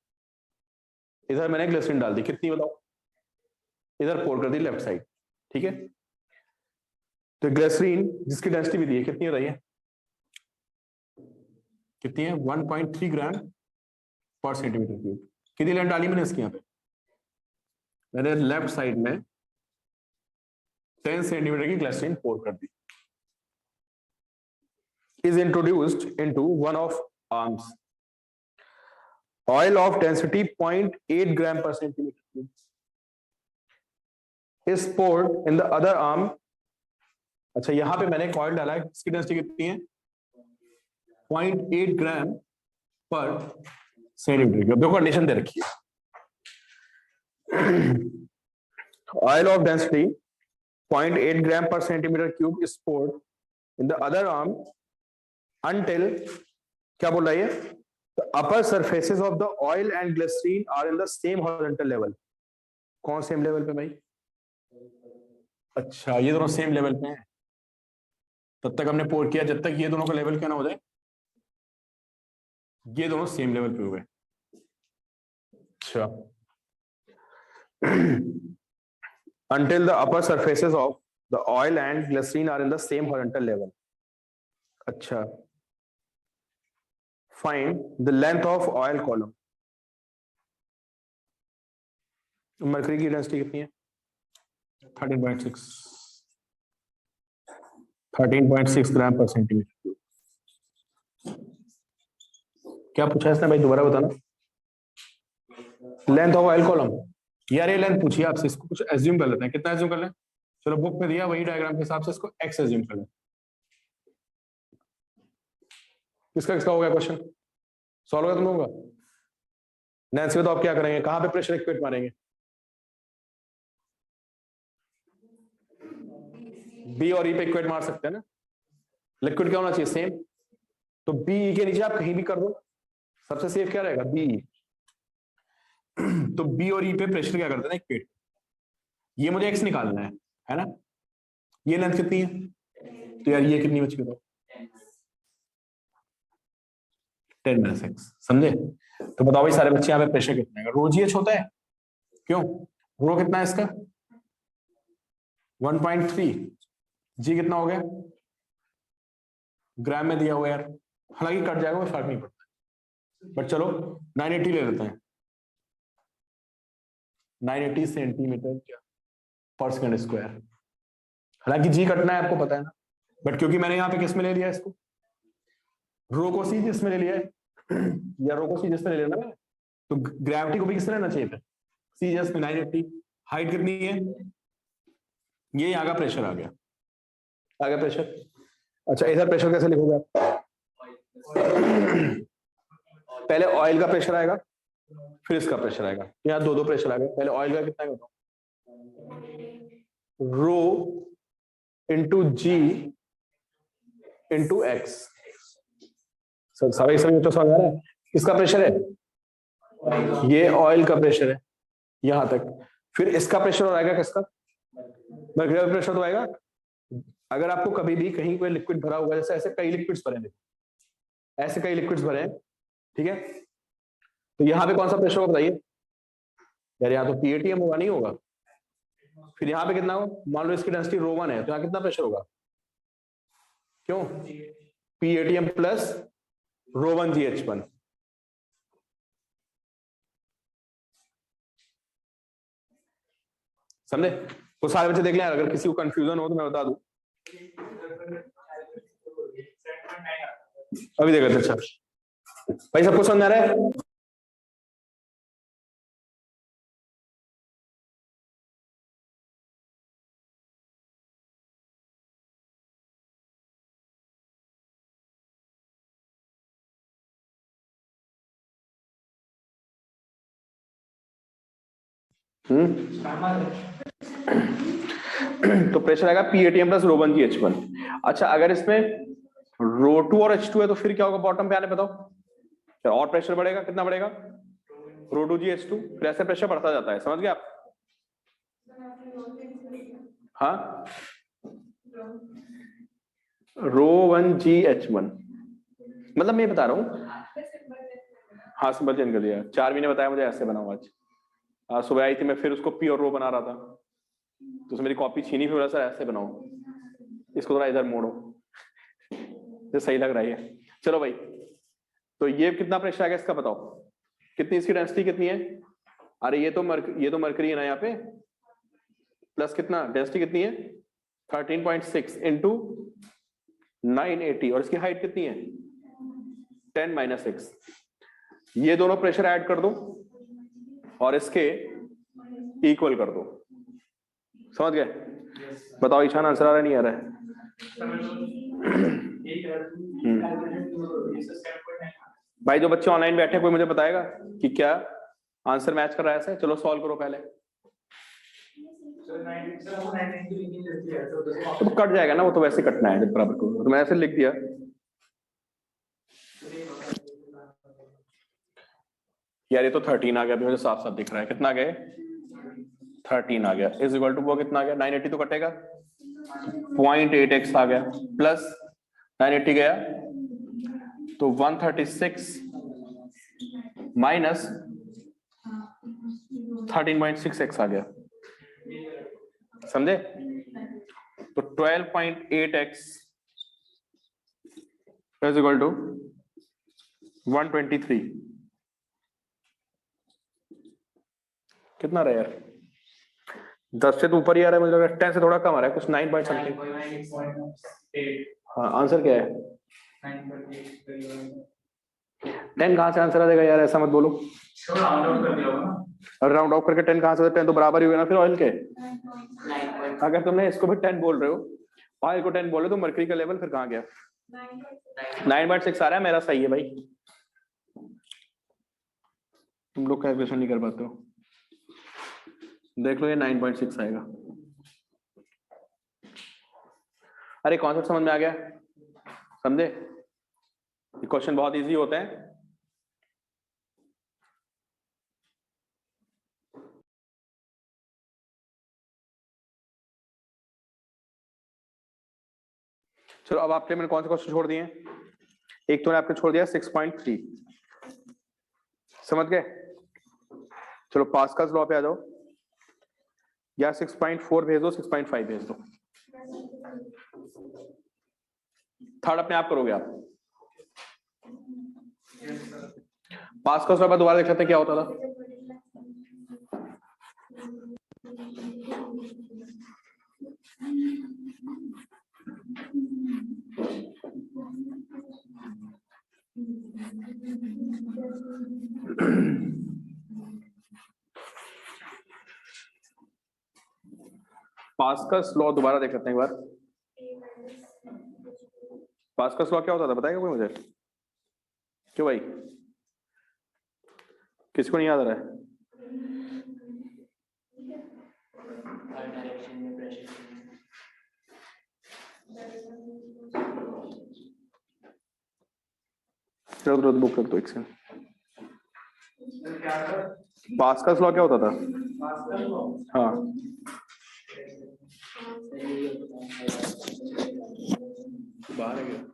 इधर मैंने ग्लिसरीन डाल दी, कितनी बताओ, इधर पोर कर दी लेफ्ट साइड, ठीक है। तो ग्लिसरीन जिसकी डेंसिटी भी दी है, कितनी बताइए, कितनी है, 1.3 ग्राम पर सेंटीमीटर क्यूब। कितनी लेंथ डाली मैंने इसके यहाँ पे, मैंने लेफ्ट साइड में 10 सेंटीमीटर की ग्लिसरीन पोर कर दी, is introduced into one of arms. Oil of density 0.8 gram per centimeter cube is poured in the other arm। अच्छा यहां पे मैंने एक ऑयल डाला है, इसकी डेंसिटी कितनी है, 0.8 ग्राम पर सेंटीमीटर क्यूब। देखो कंडीशन दे रखी है, ऑयल ऑफ डेंसिटी 0.8 ग्राम पर centimetre cube is poured in the other arm until क्या बोल रहा है, the upper surfaces of the oil and glycerine are in the same horizontal level। कौन सेम लेवल पे भाई, अच्छा, ये दोनों सेम लेवल पे हैं, तब तक हमने पोर किया जब तक ये दोनों का लेवल क्या ना हो जाए, ये दोनों सेम लेवल पे हो गए। अच्छा, until the upper surfaces of the oil and glycerine are in the same horizontal level. अच्छा, find the length of oil column. Mercury की डेंसिटी कितनी है? 13.6 ग्राम पर सेंटीमीटर। क्या पूछा इसने भाई, दोबारा बताना। लेंथ ऑफ ऑयल कॉलम, यार ये लेंथ पूछिए आपसे, इसको कुछ एज्यूम कर लेते हैं। कितना एज्यूम कर लें? चलो बुक में दिया वही डायग्राम के हिसाब से इसको एक्स एज्यूम कर लें। किसका किसका हो गया क्वेश्चन? सॉल्व होगा तुम लोगों का? नैन्सी बताओ क्या करेंगे, कहां पे प्रेशर इक्वेट मारेंगे? बी और ई पे इक्वेट मार सकते हैं ना। लिक्विड क्या होना चाहिए? सेम। तो बी के नीचे आप कहीं भी कर दो, सबसे सेफ क्या रहेगा? बी। तो बी और ई पे प्रेशर क्या करते हैं? इक्वेट। ये मुझे एक्स निकालना है ना। ये लेंथ कितनी है? तो यार ये कितनी बची बताओ? 10 - x, समझे? तो बताओ भाई सारे बच्चे यहाँ पे प्रेशर कितना है? रो जी एच होता है। क्यों? रो कितना है इसका? 1.3। जी कितना हो गया? ग्राम में दिया हुआ यार, हालांकि कट जाएगा वो फर्क नहीं पड़ता, बट चलो 980 ले लेते हैं। 980 सेंटीमीटर क्या पर सेकंड स्क्वायर। हालांकि जी कटना है आपको पता है ना, बट क्योंकि मैंने यहाँ पे किस में ले लिया इसको, रो को सी जिसमें ले लिया है या रो को सी जिसमें ले लेना है, तो ग्रेविटी को भी किसमें लेना चाहिए था? सी जस्ट में 980। हाइट कितनी है? ये यहाँ का प्रेशर आ गया प्रेशर। अच्छा, इधर प्रेशर कैसे लिखोगे आप? पहले ऑयल का प्रेशर आएगा, फिर इसका प्रेशर आएगा। यहाँ दो प्रेशर आएगा। पहले ऑयल का कितना है? रो इंटू जी इंटू एक्स। सभी तो समझ आ रहा है? किसका प्रेशर है? ये ऑयल का प्रेशर है यहां तक। फिर इसका प्रेशर और आएगा किसका? मर्क्यूरी प्रेशर तो आएगा। अगर आपको कभी भी कहीं कोई लिक्विड भरा हुआ है, जैसे ऐसे कई लिक्विड्स भरे हैं, ऐसे कई लिक्विड्स भरे हैं, ठीक है, तो यहाँ पे कौन सा प्रेशर होगा बताइए? यार यहाँ तो पीएटीएम होगा, नहीं होगा? फिर यहाँ पे कितना होगा? मान लो इसकी डेंसिटी रो 1 है, तो यहाँ कितना प्रेशर होगा? क्यों? पीएटीएम प्लस रो 1 GH1। समझे? वो सारे बच्चे देख लें, अगर किसी को कंफ्यूजन हो तो मैं बता दूं। अभी देखो। अच्छा भाई सबको समझ आ रहा है? तो प्रेशर आएगा पीएटीएम प्लस रो 1 GH1। अच्छा, अगर इसमें रो 2 और H2 है तो फिर क्या होगा? बॉटम पे आने बताओ। फिर और प्रेशर बढ़ेगा, कितना बढ़ेगा? रो 2 GH2। फिर ऐसे प्रेशर बढ़ता जाता है, समझ गए आप? हाँ, रो 1 GH1 मतलब मैं बता रहा हूँ। हाँ, सिंबल चेंज कर दिया। 4 महीने बताया मुझे ऐसे बनाओ। आज सुबह आई थी मैं, फिर उसको पी और रो बना रहा था, तो उसमें मेरी कॉपी छीनी, फिर सर ऐसे बनाओ, इसको थोड़ा इधर मोड़ो, तो सही लग रहा है। चलो भाई, तो ये कितना प्रेशर आ गया इसका बताओ? कितनी इसकी डेंसिटी कितनी है? अरे ये तो मरकरी है ना यहाँ पे, प्लस कितना डेंसिटी कितनी है? 13.6 इंटू 980, और इसकी हाइट कितनी है? 10 - x। ये दोनों प्रेशर ऐड कर दो और इसके इक्वल कर दो। समझ गए? बताओ ईशान, आंसर आ रहा है नहीं आ रहा है? भाई जो बच्चे ऑनलाइन बैठे कोई मुझे बताएगा कि क्या आंसर मैच कर रहा है ऐसे? चलो सॉल्व करो पहले। तो कट जाएगा ना, वो तो वैसे कटना है जब बराबर को, तो मैंने ऐसे लिख दिया। यार ये तो 13 आ गया, मुझे साफ साफ दिख रहा है। कितना गए? 13 आ गया इज इक्वल टू वो कितना आ गया 980 तो कटेगा 0.8x आ गया प्लस 980 गया तो 136 माइनस 13.6x आ गया समझे तो 12.8x इज इक्वल टू 123 कितना रहा यार 10 से तो ऊपर ही आ रहा है मुझे लग रहा है 10 से थोड़ा कम आ रहा है कुछ 9 पॉइंट समथिंग हाँ आंसर क्या है 10 कहां से आंसर आ जाएगा यार ऐसा मत बोलो और राउंड ऑफ करके 10 कहां से 10 तो बराबर ही हुआ ना फिर ऑयल के अगर तुमने इसको भी 10 बोल रहे हो ऑयल को 10 बोल रहे हो तो मर्करी का लेवल फिर कहां गया 9.6 आ रहा है मेरा सही है भाई तुम लोग कैलकुलेशन नहीं कर पाते हो देख लो ये 9.6 आएगा अरे कॉन्सेप्ट समझ में आ गया समझे ये क्वेश्चन बहुत इजी होते हैं चलो अब आपके मैंने कौन से क्वेश्चन छोड़ दिए एक तो मैंने आपने छोड़ दिया 6.3 समझ गए चलो पास्कल्स लॉ पे आ जाओ या 6.4 भेज दो 6.5 भेज दो थर्ड अपने आप करोगे आप पास्कल्स लॉ पे दोबारा देख सकते हैं क्या होता था पास्कल्स लॉ दोबारा देख सकते हैं एक बार पास्कल्स लॉ क्या होता था बताएगा कोई मुझे क्यों भाई किसको नहीं याद आ रहा है चलो बुक कर दो एक सेकंड पास्कल्स लॉ क्या होता था हाँ बाहर है क्या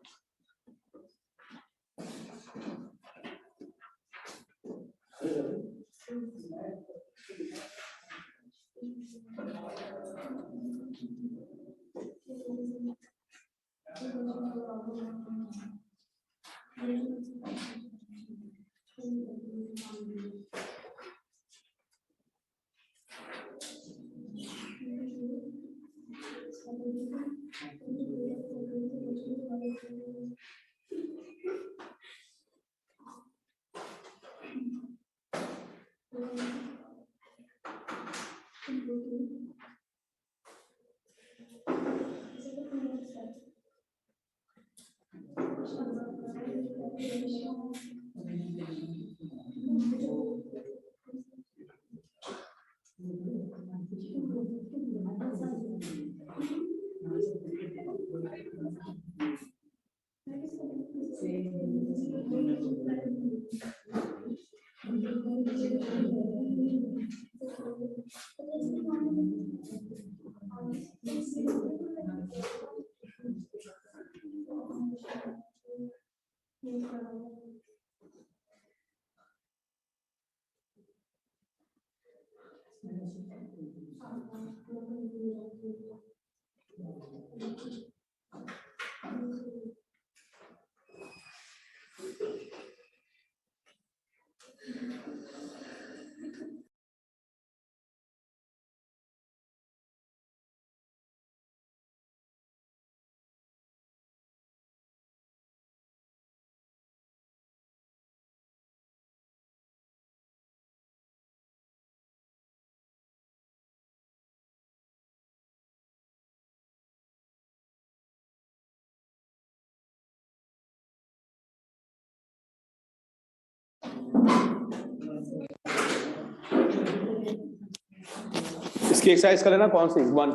इसकी एक्सरसाइज कर लेना कौन सी 1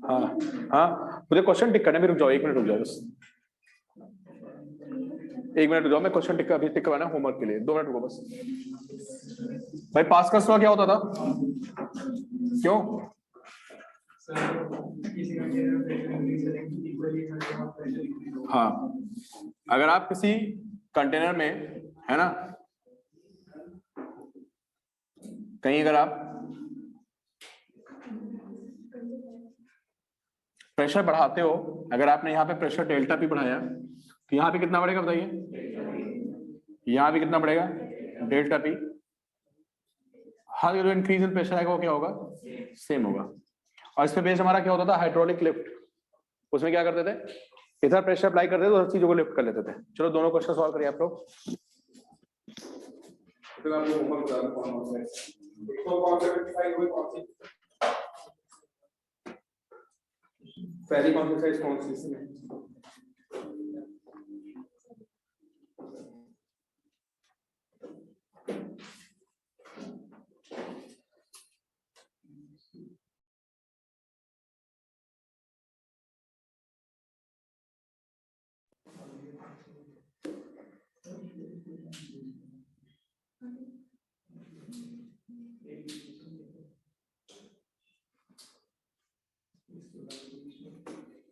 हाँ हाँ मुझे क्वेश्चन टिक करना है रुक जाओ 1 मिनट रुक जाओ बस 1 मिनट रुक जाओ मैं क्वेश्चन टिक अभी टिक करवाना होमवर्क के लिए 2 मिनट रुको बस भाई पास्कल्स लॉ क्या होता था? क्यों? हाँ, अगर आप किसी कंटेनर में, है ना, कहीं अगर आप प्रेशर बढ़ाते हो, अगर आपने यहाँ पे प्रेशर डेल्टा पी बढ़ाया तो यहाँ पे कितना बढ़ेगा बताइए? यहाँ पे कितना बढ़ेगा? Delta P. हर जो इंक्रीज इन प्रेशर आएगा वो क्या होगा? सेम होगा। और इस पे बेस हमारा क्या होता था? Hydraulic lift. उसमें क्या करते थे? इधर प्रेशर अप्लाई करते थे तो हर चीजों को लिफ्ट कर लेते थे। चलो दोनों क्वेश्चन सॉल्व करिए आप लोग। पहली कौन सी एक्सरसाइज कौन सी इसमें?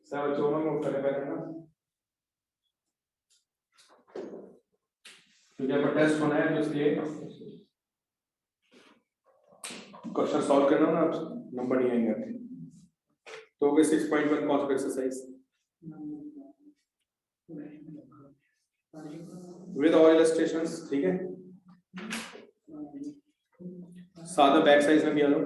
सर बच्चों में नोट करने पहले ना, क्योंकि आपका टेस्ट होना है तो इसलिए क्वेश्चन सॉल्व करना ना, नंबर नहीं आएंगे आपके। तो हो गए 6.1 कौन सा एक्सरसाइज विद ऑल इलस्ट्रेशंस, ठीक है। सादा बैक साइज में भी आ लो।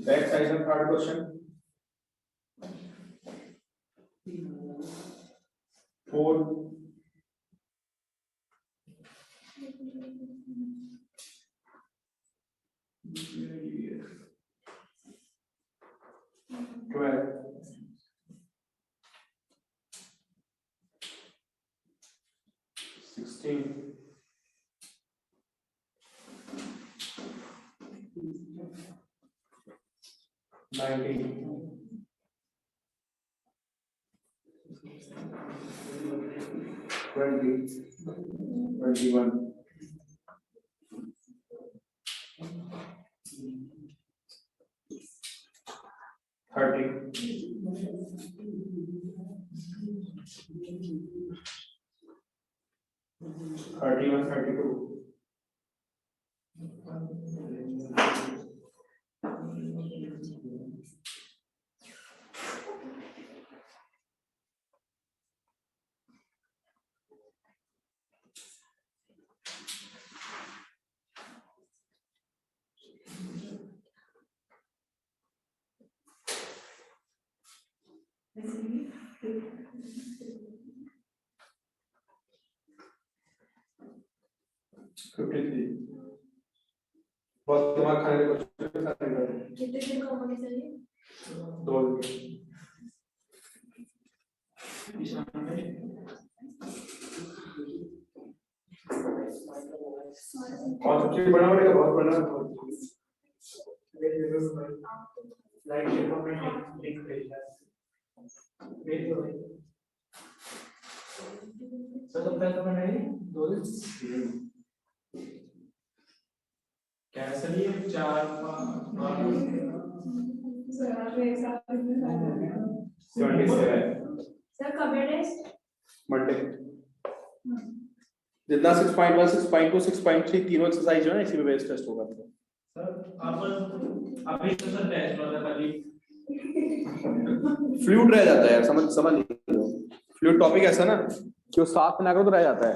बैक साइज में थर्ड क्वेश्चन 4 12 16 19 20 21 30 31 32 53 बहुत दिमाग खाने को कितने दिन का होना चाहिए? 2 दिन। और सबसे बड़ा वाला बहुत बड़ा लाइक लिंक भेजना सब पहले बना है 2 दिन कैसे लिए 4 5 सर कब है टेस्ट? मंडे। जितना 6.1 6.2 6.3 तीनों एक्सरसाइज जो है इसी पे बेस टेस्ट होगा। सर आप अभी तो सर टेस्ट वाला खाली फ्लूइड रह जाता है यार, समझ लो। फ्लूइड टॉपिक ऐसा ना कि वो साथ में ना करो तो रह जाता है।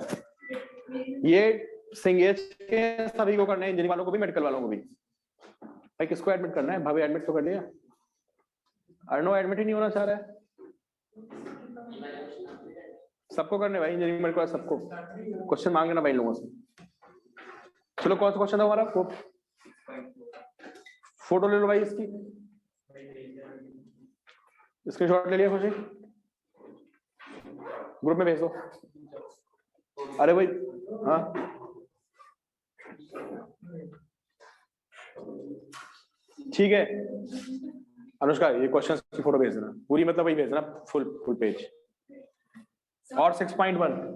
ये सिंगेज के सभी को करना है, इंजीनियरिंग वालों को भी, मेडिकल वालों को भी। भाई किसको एडमिट करना है? भाभी एडमिट तो कर लिया। अर्नो एडमिट ही नहीं होना चाह रहा है। सबको करने भाई, इंजीनियरिंग मेडिकल सबको क्वेश्चन मांग लेना भाई लोगों से। चलो कौन सा क्वेश्चन था हमारा? फोटो ले लो भाई इसकी, स्क्रीनशॉट ले लिया खुशी, ग्रुप में भेज दो। अरे भाई हाँ ठीक है अनुष्का, ये क्वेश्चन की फोटो भेज देना पूरी, मतलब वही भेजना फुल पेज। और 6.1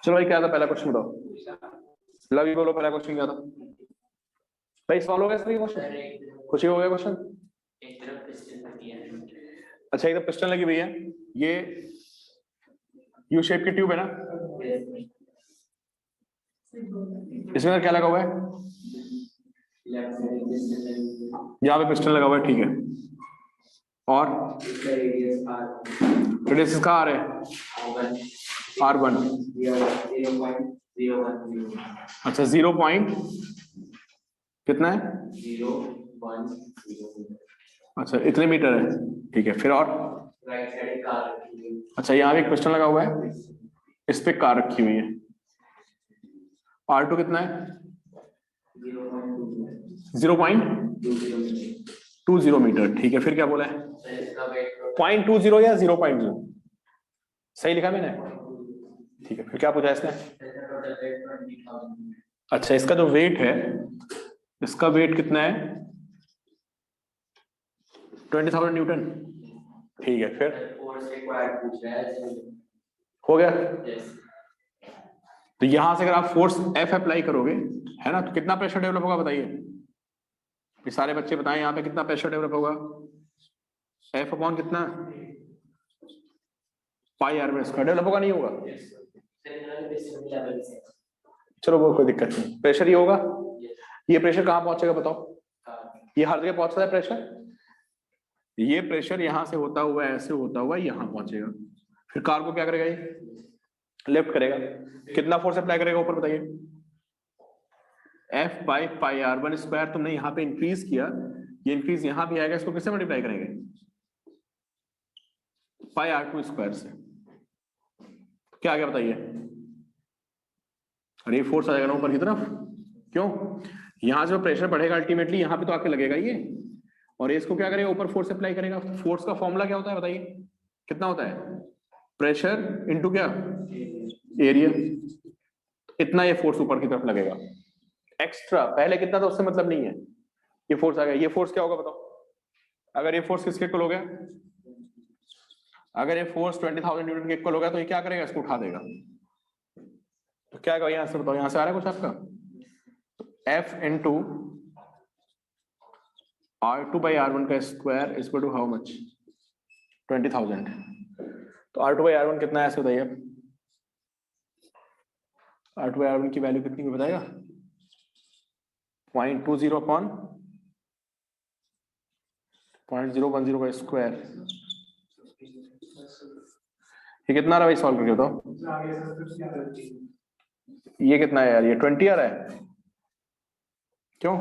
चलो भाई, क्या था पहला क्वेश्चन बताओ। लवी बोलो, पहला क्वेश्चन क्या था भाई? सॉल्व हो गया सभी क्वेश्चन? खुशी हो गया क्वेश्चन? अच्छा, एक तो पिस्टन लगी हुई है, ये यू शेप की ट्यूब है ना, इसमें क्या लगा हुआ है? यहाँ पे पिस्टन लगा हुआ है, ठीक है। और रेडियस इसका आर है, R1। अच्छा 0 पॉइंट कितना है? 0.0। अच्छा इतने मीटर है, ठीक है। फिर और राइट साइड कार रखी है। अच्छा यहाँ भी एक पिस्टन लगा हुआ है, इस पे कार रखी हुई है। R2 कितना है? 0.20 मीटर, ठीक है। फिर क्या बोला है? 0.20 या 0.0? सही लिखा मैंने, ठीक है। फिर क्या पूछा इसने? अच्छा इसका जो वेट है, इसका वेट कितना है? 20,000 न्यूटन, ठीक है। फिर हो गया। तो यहां से अगर आप फोर्स F अप्लाई करोगे, है ना, तो कितना प्रेशर डेवलप होगा बताइए? ये सारे बच्चे बताएं यहाँ पे कितना प्रेशर डेवलप होगा? F अपॉन कितना? पाई आर में स्क्वायर। डेवलप होगा नहीं होगा? चलो वो कोई दिक्कत नहीं, प्रेशर ही होगा। ये प्रेशर कहाँ पहुंचेगा बताओ? ये हर जगह पहुंचता है प्रेशर। ये प्रेशर यहां से होता हुआ ऐसे होता हुआ यहां पहुंचेगा। फिर कार को क्या करेगा? ये लिफ्ट करेगा। कितना फोर्स अप्लाई करेगा ऊपर बताइए? F by pi R1 square. तुमने यहाँ पे इंक्रीज किया, ये इंक्रीज यहाँ भी आएगा, इसको किससे मल्टीप्लाई करेंगे? पाई R2 स्क्वायर से। क्या आ गया बताइए? और ये फोर्स आ जाएगा ना ऊपर की तरफ। क्यों? यहां से प्रेशर बढ़ेगा अल्टीमेटली यहाँ पे तो आके लगेगा ये, और इसको क्या करेगा? ऊपर फोर्स अप्लाई करेगा। फोर्स का फॉर्मूला क्या होता है बताइए? कितना होता है? प्रेशर इनटू क्या? एरिया। इतना ये फोर्स ऊपर की तरफ लगेगा एक्स्ट्रा। पहले कितना था उससे मतलब नहीं है, ये फोर्स आ गया। ये फोर्स क्या होगा बताओ? अगर ये फोर्स किसके इक्वल हो गया? अगर ये फोर्स 20,000 न्यूटन के इक्वल हो गया तो ये क्या करेगा? इसको उठा देगा। तो क्या आएगा यहां से बताओ? यहां से आ रहा है कुछ आपका? F into R2 by R1 का square is equal to how much? 20,000। तो R2 बाई R1 कितना है ऐसे बताइए? R2 बाई R1 की वैल्यू कितनी को बताएगा? 0.20 अपॉन 0.010 का स्क्वायर। ये कितना आ रहा है भाई? सॉल्व करके बताओ। ये कितना है यार? ये 20 आ रहा है। क्यों?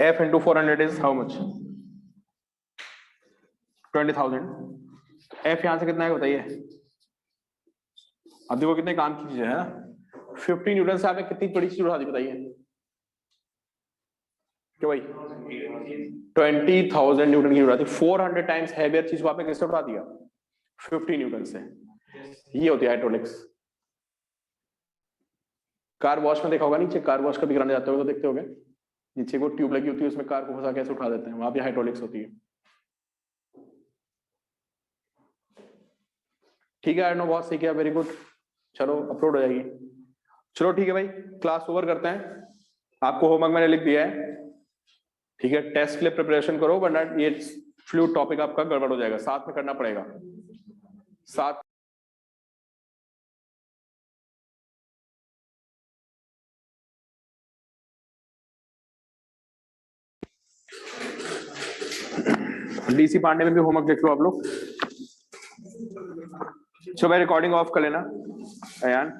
F into 400 is how much? 20,000। F यहां से कितना है बताइए? अब देखो कितने काम की चीज है ना। 50 न्यूटन से आपने कितनी बड़ी चीज उठा दी बताइए? क्यों भाई? 20,000 न्यूटन की उठा दी। 400 टाइम्स हैवियर चीज को आपने किससे उठा दिया? 50 न्यूटन से। ये होती है हाइड्रोलिक्स। कार वॉश में देखा होगा, नीचे कार वॉश कभी कराने जाते हो तो देखते होगे नीचे को ट्यूब लगी होती है, उसमें कार को फंसा कैसे उठा देते हैं, वहां भी हाइड्रोलिक्स होती है। ठीक है अर्णव, बहुत सीख गया, वेरी गुड। चलो अपलोड हो जाएगी। चलो ठीक है भाई, क्लास ओवर करते हैं। आपको होमवर्क मैंने लिख दिया है, ठीक है। टेस्ट के लिए प्रिपरेशन करो, वरना ये फ्लूइड टॉपिक आपका गड़बड़ हो जाएगा। साथ में करना पड़ेगा, साथ। डीसी पांडे में भी होमवर्क देख लो आप लोग। चलो भाई रिकॉर्डिंग ऑफ कर लेना अयान।